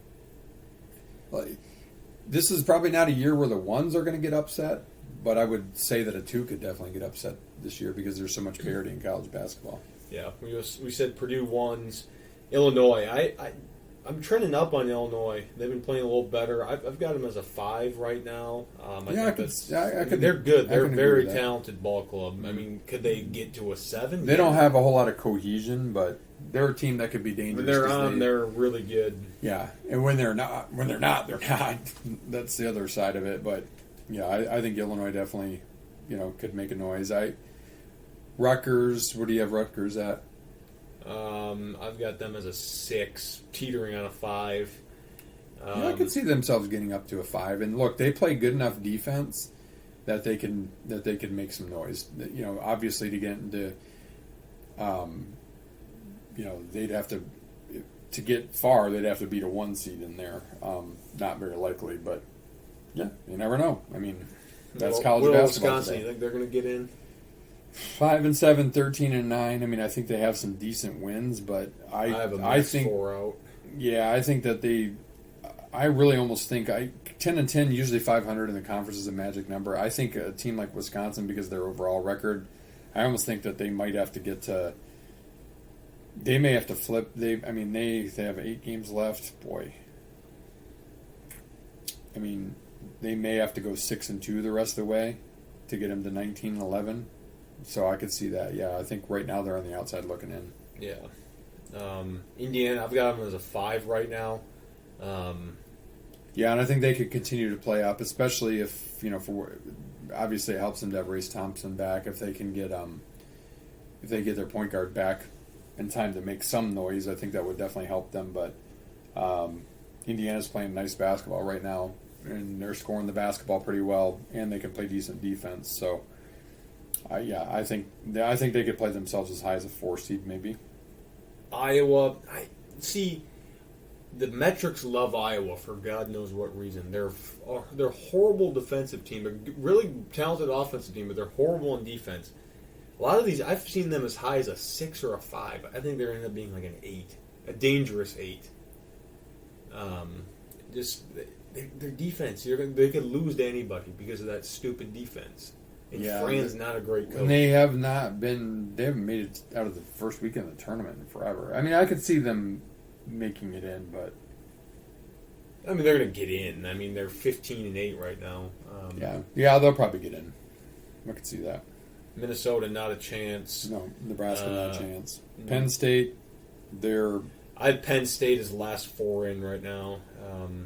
Speaker 1: This is probably not a year where the 1s are going to get upset, but I would say that a 2 could definitely get upset this year because there's so much parity in college basketball.
Speaker 4: Yeah, we said Purdue 1s, Illinois. I'm trending up on Illinois. They've been playing a little better. I've got them as a 5 right now. They're good. They're a very talented ball club. I mean, could they get to a 7?
Speaker 1: They don't have a whole lot of cohesion, but they're a team that could be dangerous.
Speaker 4: When they're on, they're really good.
Speaker 1: Yeah, and when they're not, they're not. That's the other side of it. But yeah, I think Illinois definitely, could make a noise. Rutgers. Where do you have Rutgers at?
Speaker 4: I've got them as a 6, teetering on a 5.
Speaker 1: I could see themselves getting up to a 5. And look, they play good enough defense that they can make some noise. Obviously to get into, they'd have to get far. They'd have to beat a 1 seed in there. Not very likely, but yeah, you never know. I mean, that's college basketball.
Speaker 4: Wisconsin, you think they're going to get in?
Speaker 1: 5-7, 13-9. I mean, I think they have some decent wins, but
Speaker 4: I think 4 out.
Speaker 1: Yeah, I think that I really almost think 10-10, usually 500 in the conference is a magic number. I think a team like Wisconsin, because of their overall record, I almost think that they might have to get to. They may have to flip. They have 8 games left. Boy, I mean, they may have to go 6-2 the rest of the way to get them to 19-11. So I could see that. Yeah, I think right now they're on the outside looking in.
Speaker 4: Yeah. Indiana, I've got them as a 5 right now.
Speaker 1: Yeah, and I think they could continue to play up, especially if obviously it helps them to have Race Thompson back. If they can get their point guard back in time to make some noise, I think that would definitely help them. But Indiana's playing nice basketball right now, and they're scoring the basketball pretty well, and they can play decent defense. So. I think they could play themselves as high as a 4 seed, maybe.
Speaker 4: Iowa, I see. The metrics love Iowa for God knows what reason. They're a horrible defensive team, a really talented offensive team, but they're horrible in defense. A lot of these, I've seen them as high as a 6 or a 5. I think they're end up being like an 8, a dangerous 8. Their defense, they could lose to anybody because of that stupid defense. And Fran's not a great coach.
Speaker 1: And they haven't made it out of the first weekend of the tournament in forever. I mean, I could see them making it in, but
Speaker 4: I mean, they're going to get in. I mean, they're 15-8 right now.
Speaker 1: Yeah, they'll probably get in. I could see that.
Speaker 4: Minnesota, not a chance.
Speaker 1: No, Nebraska, not a chance. Penn State,
Speaker 4: I had Penn State as the last 4 in right now.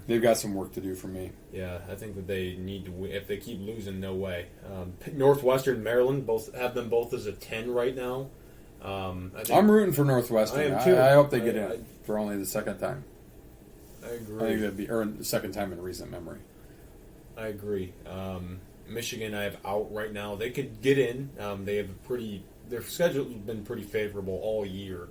Speaker 1: They've got some work to do for me.
Speaker 4: Yeah, I think that they need to win. If they keep losing, no way. Northwestern, Maryland, have them both as a 10 right now.
Speaker 1: I'm rooting for Northwestern.
Speaker 4: I am too.
Speaker 1: I hope they get in for only the second time.
Speaker 4: I agree.
Speaker 1: I think that'd be the second time in recent memory.
Speaker 4: I agree. Michigan, I have out right now. They could get in. They have their schedule's been pretty favorable all year.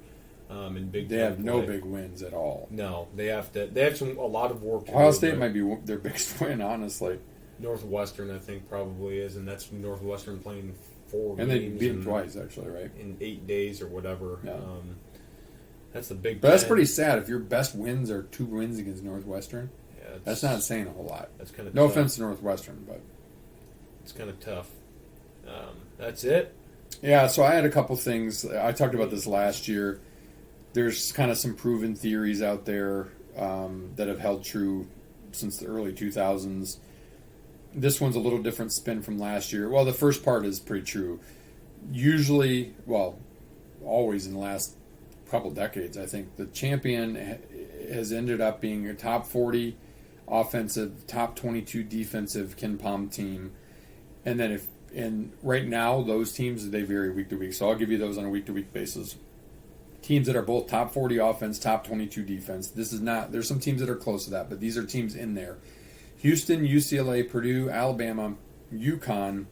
Speaker 4: in Big
Speaker 1: They
Speaker 4: Ten
Speaker 1: have no
Speaker 4: play.
Speaker 1: big wins at all.
Speaker 4: No, they have to. They have a lot of work to
Speaker 1: Ohio
Speaker 4: do.
Speaker 1: State
Speaker 4: but
Speaker 1: might be their biggest win, honestly.
Speaker 4: Northwestern, I think, probably is, and that's Northwestern playing 4
Speaker 1: And they
Speaker 4: games
Speaker 1: beat them
Speaker 4: in-
Speaker 1: twice, actually, right?
Speaker 4: in 8 days or whatever.
Speaker 1: Yeah.
Speaker 4: That's the Big
Speaker 1: But that's
Speaker 4: Ten.
Speaker 1: pretty sad. If your best wins are 2 wins against Northwestern,
Speaker 4: Yeah,
Speaker 1: that's not saying a whole lot.
Speaker 4: That's kind of
Speaker 1: No
Speaker 4: tough.
Speaker 1: offense to Northwestern, but
Speaker 4: It's kind of tough. That's it.
Speaker 1: yeah. So I had a couple things. I talked about this last year. There's kind of some proven theories out there that have held true since the early 2000s. This one's a little different spin from last year. Well, the first part is pretty true. Usually, well, always in the last couple decades, I think the champion has ended up being a top 40 offensive, top 22 defensive Ken Palm team. And then right now those teams, they vary week to week. So I'll give you those on a week to week basis. Teams that are both top 40 offense, top 22 defense. This is not, there's some teams that are close to that, but these are teams in there. Houston, UCLA, Purdue, Alabama, UConn,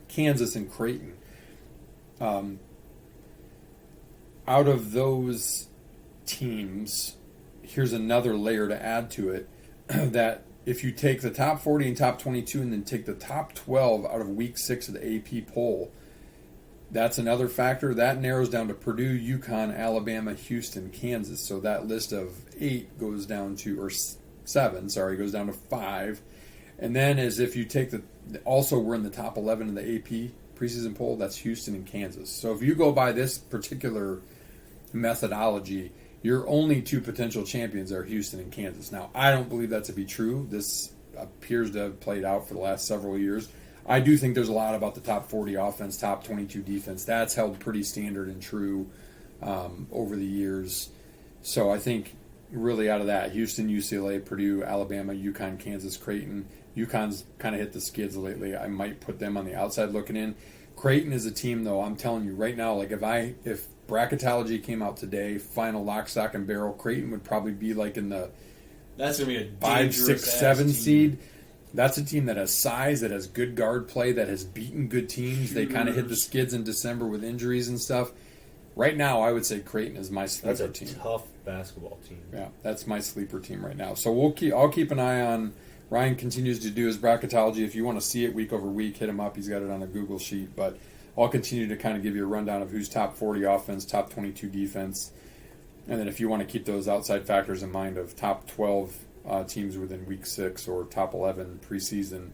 Speaker 1: Kansas, and Creighton. Out of those teams, here's another layer to add to it, that if you take the top 40 and top 22 and then take the top 12 out of week 6 of the AP poll, that's another factor. That narrows down to Purdue, UConn, Alabama, Houston, Kansas. So that list of 8 goes down to, or 7, sorry, goes down to 5. And then as if you take also we're in the top 11 in the AP preseason poll, that's Houston and Kansas. So if you go by this particular methodology, your only 2 potential champions are Houston and Kansas. Now, I don't believe that to be true. This appears to have played out for the last several years. I do think there's a lot about the top 40 offense, top 22 defense. That's held pretty standard and true over the years. So I think really out of that, Houston, UCLA, Purdue, Alabama, UConn, Kansas, Creighton. UConn's kind of hit the skids lately. I might put them on the outside looking in. Creighton is a team, though, I'm telling you right now, like if bracketology came out today, final lock, stock, and barrel, Creighton would probably be like in the
Speaker 5: That's gonna be a
Speaker 1: 5, 6,
Speaker 5: dangerous
Speaker 1: 7
Speaker 5: team.
Speaker 1: seed. That's a team that has size, that has good guard play, that has beaten good teams. They kind of hit the skids in December with injuries and stuff. Right now, I would say Creighton is my
Speaker 4: That's
Speaker 1: sleeper
Speaker 4: a
Speaker 1: team.
Speaker 4: tough basketball team.
Speaker 1: Yeah, that's my sleeper team right now. So I'll keep an eye on. Ryan continues to do his bracketology. If you want to see it week over week, hit him up. He's got it on a Google sheet. But I'll continue to kind of give you a rundown of who's top 40 offense, top 22 defense, and then if you want to keep those outside factors in mind of top 12 teams within week 6 or top 11 preseason,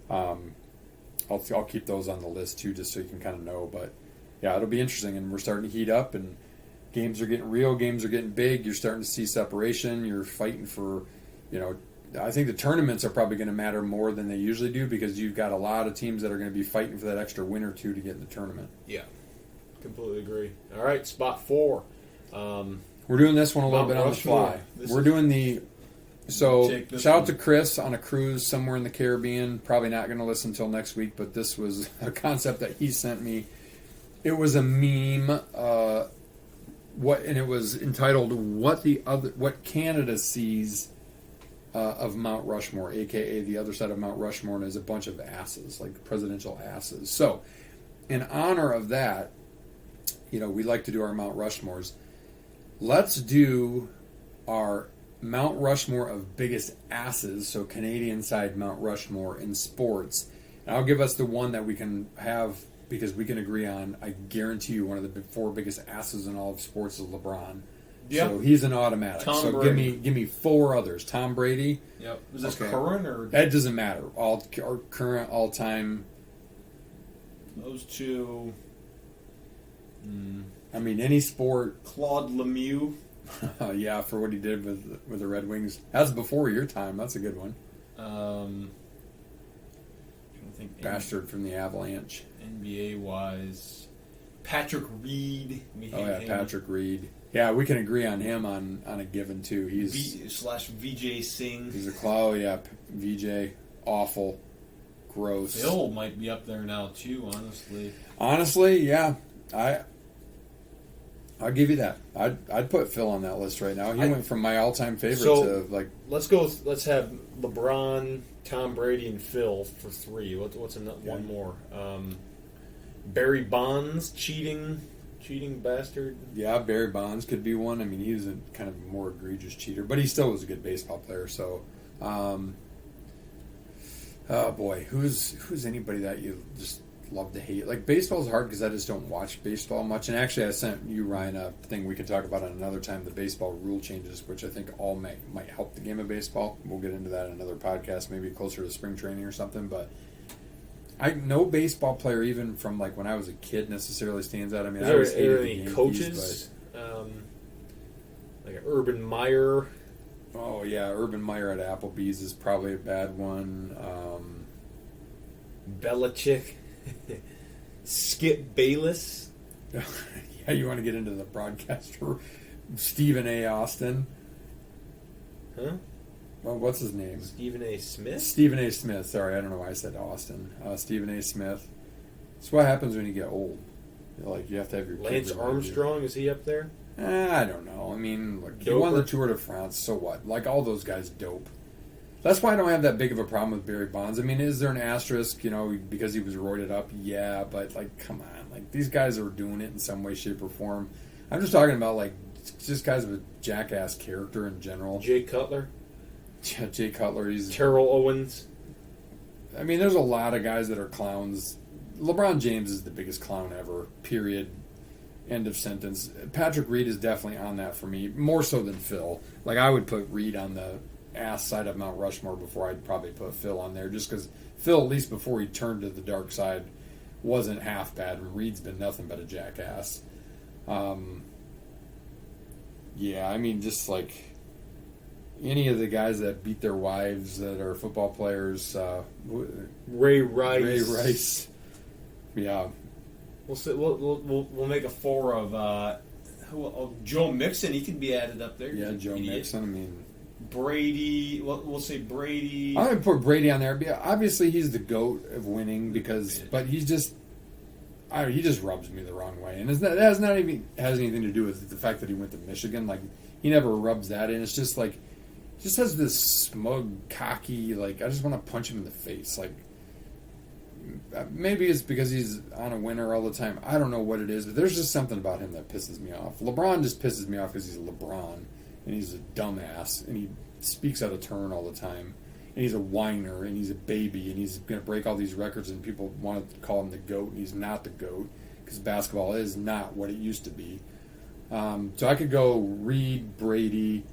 Speaker 1: I'll keep those on the list too, just so you can kind of know. But yeah, it'll be interesting, and we're starting to heat up, and games are getting real, games are getting big. You're starting to see separation. You're fighting for, I think the tournaments are probably going to matter more than they usually do because you've got a lot of teams that are going to be fighting for that extra win or two to get in the tournament.
Speaker 4: Yeah, completely agree. All right, spot 4.
Speaker 1: We're doing this one a little
Speaker 4: Mount
Speaker 1: bit on the
Speaker 4: Rushmore.
Speaker 1: fly.
Speaker 5: This
Speaker 1: We're
Speaker 5: is-
Speaker 1: doing the. So
Speaker 5: Take this
Speaker 1: shout out
Speaker 5: one.
Speaker 1: to Chris on a cruise somewhere in the Caribbean. Probably not going to listen until next week, but this was a concept that he sent me. It was a meme. And it was entitled "What Canada Sees of Mount Rushmore," aka the other side of Mount Rushmore, and is a bunch of asses, like presidential asses. So, in honor of that, we like to do our Mount Rushmores. Let's do our Mount Rushmore of biggest asses, so Canadian side Mount Rushmore in sports. And I'll give us the one that we can have because we can agree on. I guarantee you one of the 4 biggest asses in all of sports is LeBron.
Speaker 5: Yep.
Speaker 1: So he's an automatic.
Speaker 5: Tom
Speaker 1: so
Speaker 5: Brady.
Speaker 1: give me 4 others. Tom Brady.
Speaker 5: Yep. Is this
Speaker 1: Okay.
Speaker 5: current or
Speaker 1: That doesn't matter. All or current, all time.
Speaker 5: those 2?
Speaker 1: I mean, any sport.
Speaker 5: Claude Lemieux.
Speaker 1: Yeah, for what he did with the Red Wings. That's before your time. That's a good one.
Speaker 5: Trying to think
Speaker 1: Bastard from the Avalanche.
Speaker 5: NBA wise, Patrick Reed.
Speaker 1: Oh yeah, Patrick Reed. Yeah, we can agree on him on a given too. He's
Speaker 5: VJ Singh.
Speaker 1: he's a claw. Yeah, VJ. Awful. Gross.
Speaker 5: Phil might be up there now too.
Speaker 1: Honestly, yeah. I'll give you that. I'd put Phil on that list right now. He went from my all-time favorite to like.
Speaker 4: Let's go. Let's have LeBron, Tom Brady, and Phil for 3. What's one more? Barry Bonds cheating cheating bastard.
Speaker 1: Yeah, Barry Bonds could be one. I mean, he was a kind of more egregious cheater, but he still was a good baseball player. So, oh boy, who's anybody that you just love to hate? Like, baseball's hard because I just don't watch baseball much. And actually, I sent you, Ryan, a thing we could talk about on another time, the baseball rule changes, which I think all might help the game of baseball. We'll get into that in another podcast, maybe closer to spring training or something. But no baseball player, even from like when I was a kid, necessarily stands out. I mean,
Speaker 4: Is
Speaker 1: I always hated
Speaker 4: there
Speaker 1: the
Speaker 4: any
Speaker 1: Yankees,
Speaker 4: coaches? Like Urban Meyer.
Speaker 1: but oh yeah, Urban Meyer at Applebee's is probably a bad one.
Speaker 4: Belichick. Skip Bayless.
Speaker 1: Yeah, you want to get into the broadcaster, Stephen A. Austin.
Speaker 4: Huh?
Speaker 1: Well, what's his name?
Speaker 4: Stephen A. Smith?
Speaker 1: Stephen A. Smith. Sorry, I don't know why I said Austin. Stephen A. Smith. It's what happens when you get old. Like, you have to have your
Speaker 4: Lance
Speaker 1: kids around you.
Speaker 4: Armstrong, is he up there?
Speaker 1: I don't know. I mean, look, he won the Tour de France, so what? Like, all those guys dope. That's why I don't have that big of a problem with Barry Bonds. I mean, is there an asterisk, because he was roided up? Yeah, but, like, come on. Like, these guys are doing it in some way, shape, or form. I'm just talking about, like, just guys with jackass character in general.
Speaker 4: Jay Cutler?
Speaker 1: Yeah, Jay Cutler. He's
Speaker 4: Terrell Owens?
Speaker 1: I mean, there's a lot of guys that are clowns. LeBron James is the biggest clown ever, period. End of sentence. Patrick Reed is definitely on that for me, more so than Phil. Like, I would put Reed on the ass side of Mount Rushmore before I'd probably put Phil on there, just because Phil, at least before he turned to the dark side, wasn't half bad, and Reed's been nothing but a jackass. Yeah, I mean, just like any of the guys that beat their wives that are football players,
Speaker 4: Ray Rice.
Speaker 1: Ray Rice. Yeah.
Speaker 4: We'll make a four of Joe Mixon. He can be added up there.
Speaker 1: Yeah, Joe Mixon. I mean,
Speaker 4: Brady. We'll say Brady.
Speaker 1: I'm gonna put Brady on there. Obviously, he's the GOAT of winning but he just rubs me the wrong way, and that has anything to do with the fact that he went to Michigan. Like, he never rubs that in. It's just like, just has this smug, cocky. Like, I just want to punch him in the face. Like, maybe it's because he's on a winner all the time. I don't know what it is, but there's just something about him that pisses me off. LeBron just pisses me off because he's LeBron, and he's a dumbass, and he speaks out of turn all the time, and he's a whiner, and he's a baby, and he's going to break all these records, and people want to call him the GOAT, and he's not the GOAT, because basketball is not what it used to be. So I could go Reed, Brady.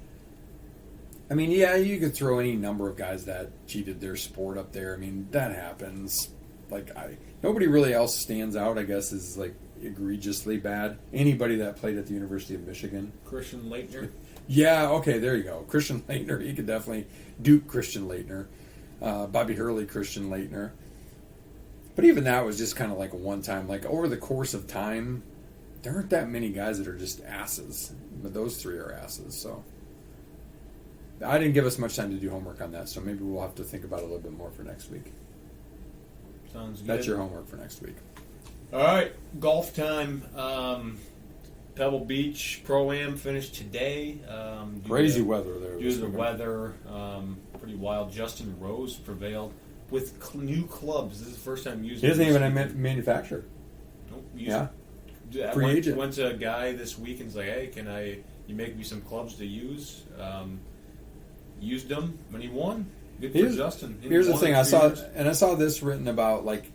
Speaker 1: I mean, yeah, you could throw any number of guys that cheated their sport up there. I mean, that happens. Like, nobody really else stands out, I guess, is like egregiously bad. Anybody that played at the University of Michigan.
Speaker 4: Christian Laettner.
Speaker 1: Yeah, okay, there you go. Christian Laettner, he could definitely duke Christian Laettner. Bobby Hurley, Christian Laettner. But even that was just kind of like a one-time. Like, over the course of time, there aren't that many guys that are just asses. But those three are asses, so. I didn't give us much time to do homework on that, so maybe we'll have to think about it a little bit more for next week.
Speaker 4: Sounds good.
Speaker 1: That's your homework for next week.
Speaker 4: All right, golf time. Pebble Beach Pro-Am finished today.
Speaker 1: Crazy weather there.
Speaker 4: Due to the weather, pretty wild. Justin Rose prevailed with new clubs. This is the first time using.
Speaker 1: He doesn't even manufacture.
Speaker 4: Nope,
Speaker 1: Yeah.
Speaker 4: Free
Speaker 1: agent.
Speaker 4: Went to a guy this week and was like, "Hey, you make me some clubs to use?" Used them, and he won. Good for Justin.
Speaker 1: Here's the thing: I saw this written about, like,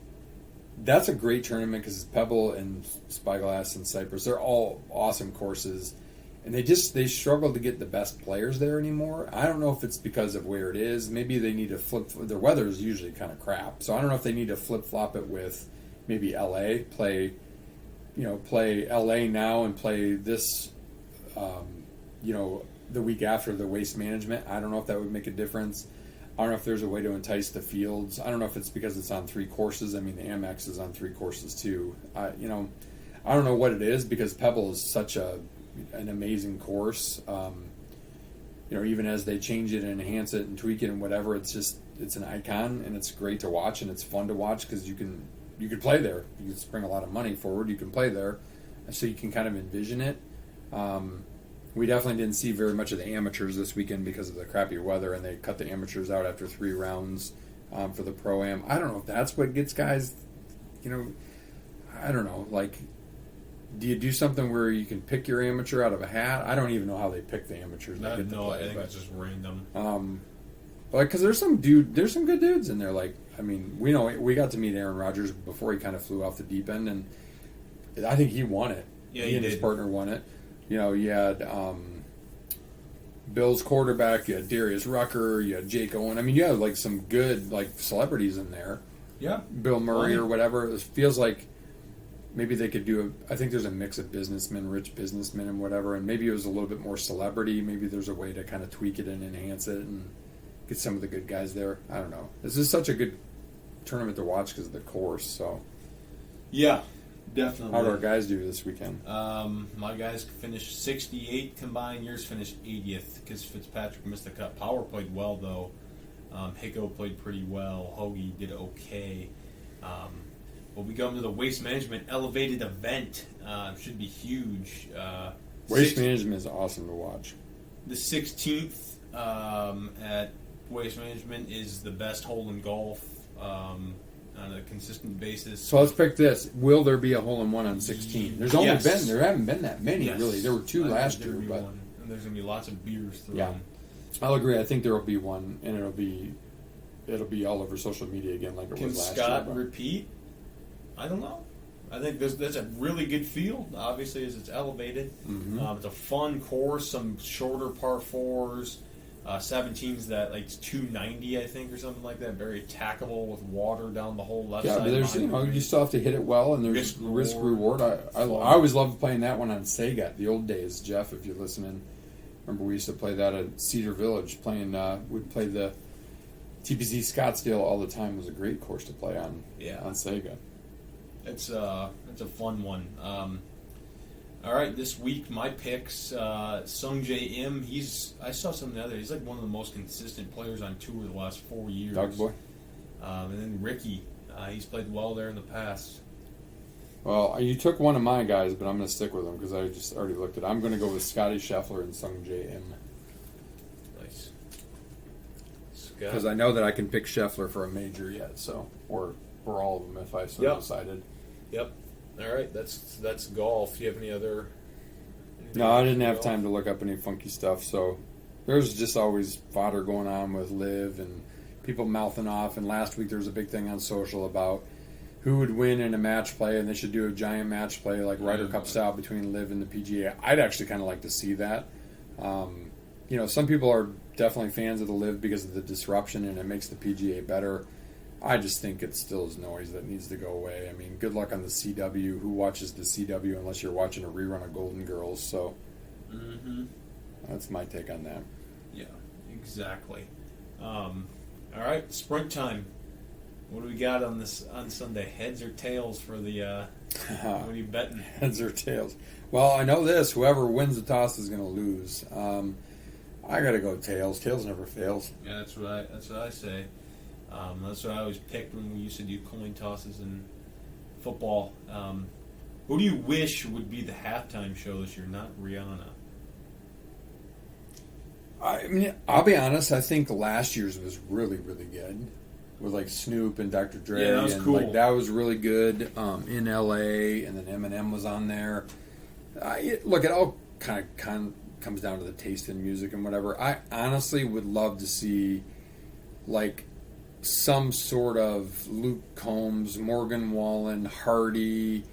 Speaker 1: that's a great tournament because Pebble and Spyglass and Cypress, they're all awesome courses, and they struggle to get the best players there anymore. I don't know if it's because of where it is. Maybe they need to flip. Their weather is usually kind of crap, so I don't know if they need to flip flop it with maybe LA play LA now and play this, the week after the Waste Management. I don't know if that would make a difference. I don't know if there's a way to entice the fields. I don't know if it's because it's on 3 courses. I mean, the Amex is on 3 courses too. I don't know what it is, because Pebble is such an amazing course. Even as they change it and enhance it and tweak it and whatever, it's an icon, and it's great to watch, and it's fun to watch because you can play there. You can spring a lot of money forward. You can play there, so you can kind of envision it. We definitely didn't see very much of the amateurs this weekend because of the crappy weather, and they cut the amateurs out after 3 rounds for the Pro-Am. I don't know if that's what gets guys, I don't know. Like, do you do something where you can pick your amateur out of a hat? I don't even know how they pick the amateurs. They get to
Speaker 5: No,
Speaker 1: play,
Speaker 5: I think
Speaker 1: but,
Speaker 5: it's just random.
Speaker 1: like, because there's some good dudes in there. Like, I mean, we got to meet Aaron Rodgers before he kind of flew off the deep end, and I think he won it.
Speaker 5: Yeah,
Speaker 1: he
Speaker 5: he
Speaker 1: and his
Speaker 5: did.
Speaker 1: partner won it. You know, you had Bill's quarterback, you had Darius Rucker, you had Jake Owen. I mean, you had like some good like celebrities in there.
Speaker 5: Yeah.
Speaker 1: Bill Murray
Speaker 5: Funny.
Speaker 1: or whatever. It feels like maybe they could do I think there's a mix of businessmen, rich businessmen, and whatever. And maybe it was a little bit more celebrity. Maybe there's a way to kind of tweak it and enhance it and get some of the good guys there. I don't know. This is such a good tournament to watch because of the course. So,
Speaker 5: Yeah, definitely.
Speaker 1: how did our guys do this weekend?
Speaker 5: My guys finished 68 combined. Yours finished 80th because Fitzpatrick missed the cut. Power played well, though. Hicko played pretty well. Hoagie did okay. But we go into the waste management elevated event. Should be huge.
Speaker 1: Waste management is awesome to watch.
Speaker 5: The 16th at Waste Management is the best hole in golf on a consistent basis.
Speaker 1: So let's pick this. Will there be a hole in one on 16? There haven't been that many
Speaker 5: Yes.
Speaker 1: really. There were two
Speaker 5: I think
Speaker 1: last
Speaker 5: there'll
Speaker 1: year,
Speaker 5: be
Speaker 1: but
Speaker 5: one. And there's gonna be lots of beers thrown.
Speaker 1: yeah, I'll agree. I think there will be one, and it'll be all over social media again, like it
Speaker 5: Can
Speaker 1: was last
Speaker 5: Scott
Speaker 1: year. but-
Speaker 5: repeat? I don't know. I think there's a really good field, obviously, as it's elevated.
Speaker 1: Mhm.
Speaker 5: It's a fun course, some shorter par fours, 17s that like 290, I think, or something like that. Very attackable with water down the whole left
Speaker 1: Yeah,
Speaker 5: side.
Speaker 1: but there's
Speaker 5: behind the
Speaker 1: you
Speaker 5: green.
Speaker 1: still have to hit it well, and there's
Speaker 5: Risk
Speaker 1: risk
Speaker 5: reward.
Speaker 1: reward. I
Speaker 5: Fun.
Speaker 1: always loved playing that one on Sega, the old days. Jeff, if you're listening, remember we used to play that at Cedar Village. We'd play the TPC Scottsdale all the time. It was a great course to play on.
Speaker 5: Yeah.
Speaker 1: On Sega.
Speaker 5: It's a fun one. All right, this week my picks: Sung J M. I saw some the other. He's like one of the most consistent players on tour the last 4 years.
Speaker 1: Dog boy.
Speaker 5: And then Ricky. He's played well there in the past.
Speaker 1: Well, you took one of my guys, but I'm going to stick with him because I just already looked at it. I'm going to go with Scotty Scheffler and Sung J M.
Speaker 5: Nice. Scott.
Speaker 1: Because I know that I can pick Scheffler for a major yet, so or for all of them if I so
Speaker 5: Yep.
Speaker 1: decided.
Speaker 5: Yep. All right, that's golf. Do you have any other?
Speaker 1: No, I didn't have time to look up any funky stuff, so there's just always fodder going on with Liv and people mouthing off. And last week there was a big thing on social about who would win in a match play, and they should do a giant match play like Ryder Cup style between Liv and the PGA. I'd actually kind of like to see that. Some people are definitely fans of the Liv because of the disruption and it makes the PGA better. I just think it still is noise that needs to go away. I mean, good luck on the CW. Who watches the CW unless you're watching a rerun of Golden Girls? So that's my take on that.
Speaker 5: Yeah, exactly. All right, sprint time. What do we got on Sunday? Heads or tails for the? What are you betting?
Speaker 1: Heads or tails? Well, I know this. Whoever wins the toss is going to lose. I got to go tails. Tails never fails.
Speaker 5: Yeah, that's what I say. That's what I always picked when we used to do coin tosses in football. Who do you wish would be the halftime show this year? Not Rihanna.
Speaker 1: I mean, I'll be honest. I think last year's was really, really good. With like Snoop and Dr. Dre.
Speaker 5: Yeah, that was
Speaker 1: and
Speaker 5: cool.
Speaker 1: Like that was really good in LA, and then Eminem was on there. It all kind of comes down to the taste in music and whatever. I honestly would love to see like some sort of Luke Combs, Morgan Wallen, Hardy.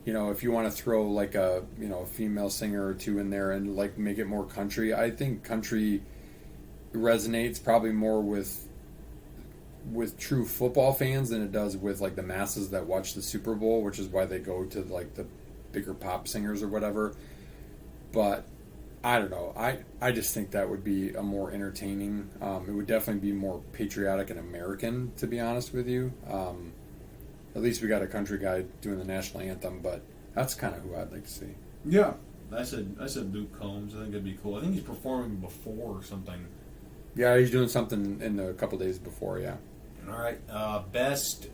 Speaker 1: If you want to throw like a female singer or two in there and like make it more country. I think country resonates probably more with true football fans than it does with like the masses that watch the Super Bowl, which is why they go to like the bigger pop singers or whatever. But I don't know. I just think that would be a more entertaining. It would definitely be more patriotic and American, to be honest with you. At least we got a country guy doing the national anthem, but that's kind of who I'd like to see.
Speaker 5: Yeah, I said Luke Combs. I think that'd be cool. I think he's performing before or something.
Speaker 1: Yeah, he's doing something in the couple days before. Yeah.
Speaker 5: All right, best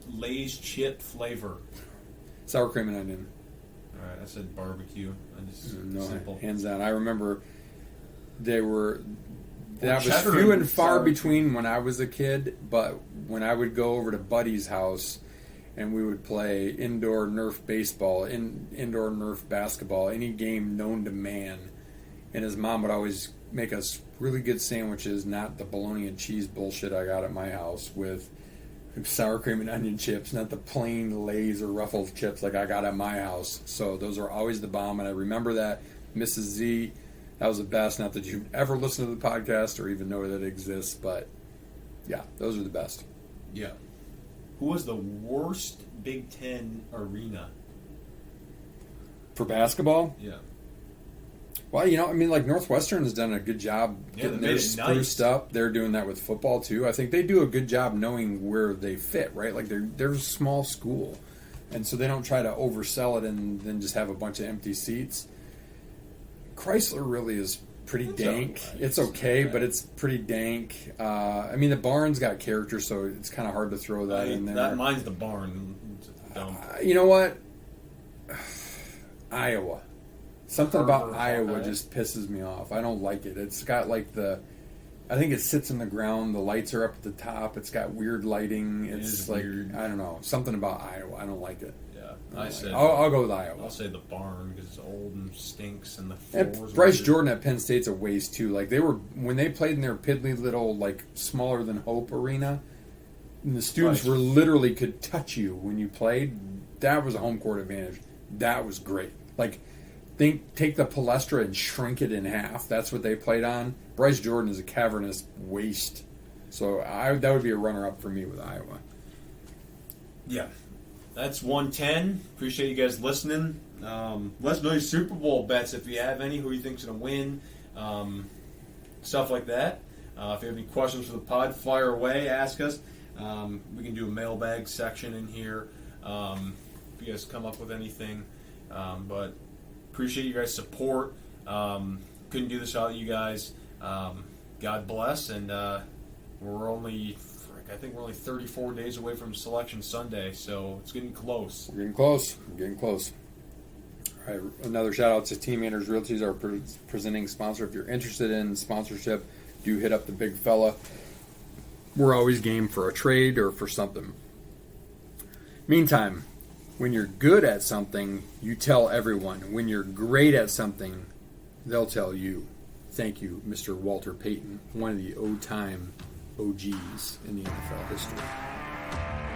Speaker 5: Lay's chip flavor.
Speaker 1: Sour cream and onion.
Speaker 5: All right, I said barbecue. I just
Speaker 1: No,
Speaker 5: simple.
Speaker 1: hands down. I remember that was
Speaker 5: cheddar
Speaker 1: few
Speaker 5: and
Speaker 1: and far
Speaker 5: sour
Speaker 1: between when I was a kid, but when I would go over to Buddy's house and we would play indoor Nerf baseball, indoor Nerf basketball, any game known to man. And his mom would always make us really good sandwiches, not the bologna and cheese bullshit I got at my house with sour cream and onion chips, not the plain Lay's or Ruffles chips like I got at my house. So those are always the bomb, and I remember that. Mrs. Z, that was the best. Not that you've ever listened to the podcast or even know that it exists, but yeah, those are the best.
Speaker 5: Yeah. Who was the worst Big Ten arena?
Speaker 1: For basketball?
Speaker 5: Yeah.
Speaker 1: Well, you know, I mean, like Northwestern has done a good job getting
Speaker 5: they made
Speaker 1: theirs
Speaker 5: it
Speaker 1: spruced
Speaker 5: nice.
Speaker 1: up. They're doing that with football too. I think they do a good job knowing where they fit, right? Like they're a small school, and so they don't try to oversell it and then just have a bunch of empty seats. Chrysler really is pretty dank.
Speaker 5: alright.
Speaker 1: It's okay, but it's pretty dank. I mean, the barn's got character, so it's kind of hard to throw that in there.
Speaker 5: Mine's the barn. It's dumb.
Speaker 1: You know what? Iowa. Something about
Speaker 5: Harvard,
Speaker 1: Iowa
Speaker 5: okay.
Speaker 1: just pisses me off. I don't like it. It's got like I think it sits in the ground. The lights are up at the top. It's got weird lighting. It's
Speaker 5: is
Speaker 1: like,
Speaker 5: weird.
Speaker 1: I don't know. Something about Iowa. I don't like it.
Speaker 5: Yeah, I said
Speaker 1: I'll go with Iowa.
Speaker 5: I'll say the barn because it's old and stinks, and the
Speaker 1: And
Speaker 5: floors.
Speaker 1: Bryce
Speaker 5: weird.
Speaker 1: Jordan at Penn State's a waste too. Like they were when they played in their piddly little like smaller than Hope arena, and the students
Speaker 5: Right.
Speaker 1: were literally could touch you when you played. That was a home court advantage. That was great. Like take the Palestra and shrink it in half. That's what they played on. Bryce Jordan is a cavernous waste. So that would be a runner up for me with Iowa.
Speaker 5: Yeah. That's 110. Appreciate you guys listening. Let us know your Super Bowl bets if you have any. Who you think's going to win. Stuff like that. If you have any questions for the pod, fire away. Ask us. We can do a mailbag section in here. If you guys come up with anything. But appreciate you guys' support. Couldn't do this without you guys. God bless. And we're only... I think we're only 34 days away from Selection Sunday, so it's getting close.
Speaker 1: We're getting close. We're getting close. All right, another shout out to Team Anders Realties, our presenting sponsor. If you're interested in sponsorship, do hit up the big fella. We're always game for a trade or for something. Meantime, when you're good at something, you tell everyone. When you're great at something, they'll tell you. Thank you, Mr. Walter Payton, one of the old-time OGs in the NFL history.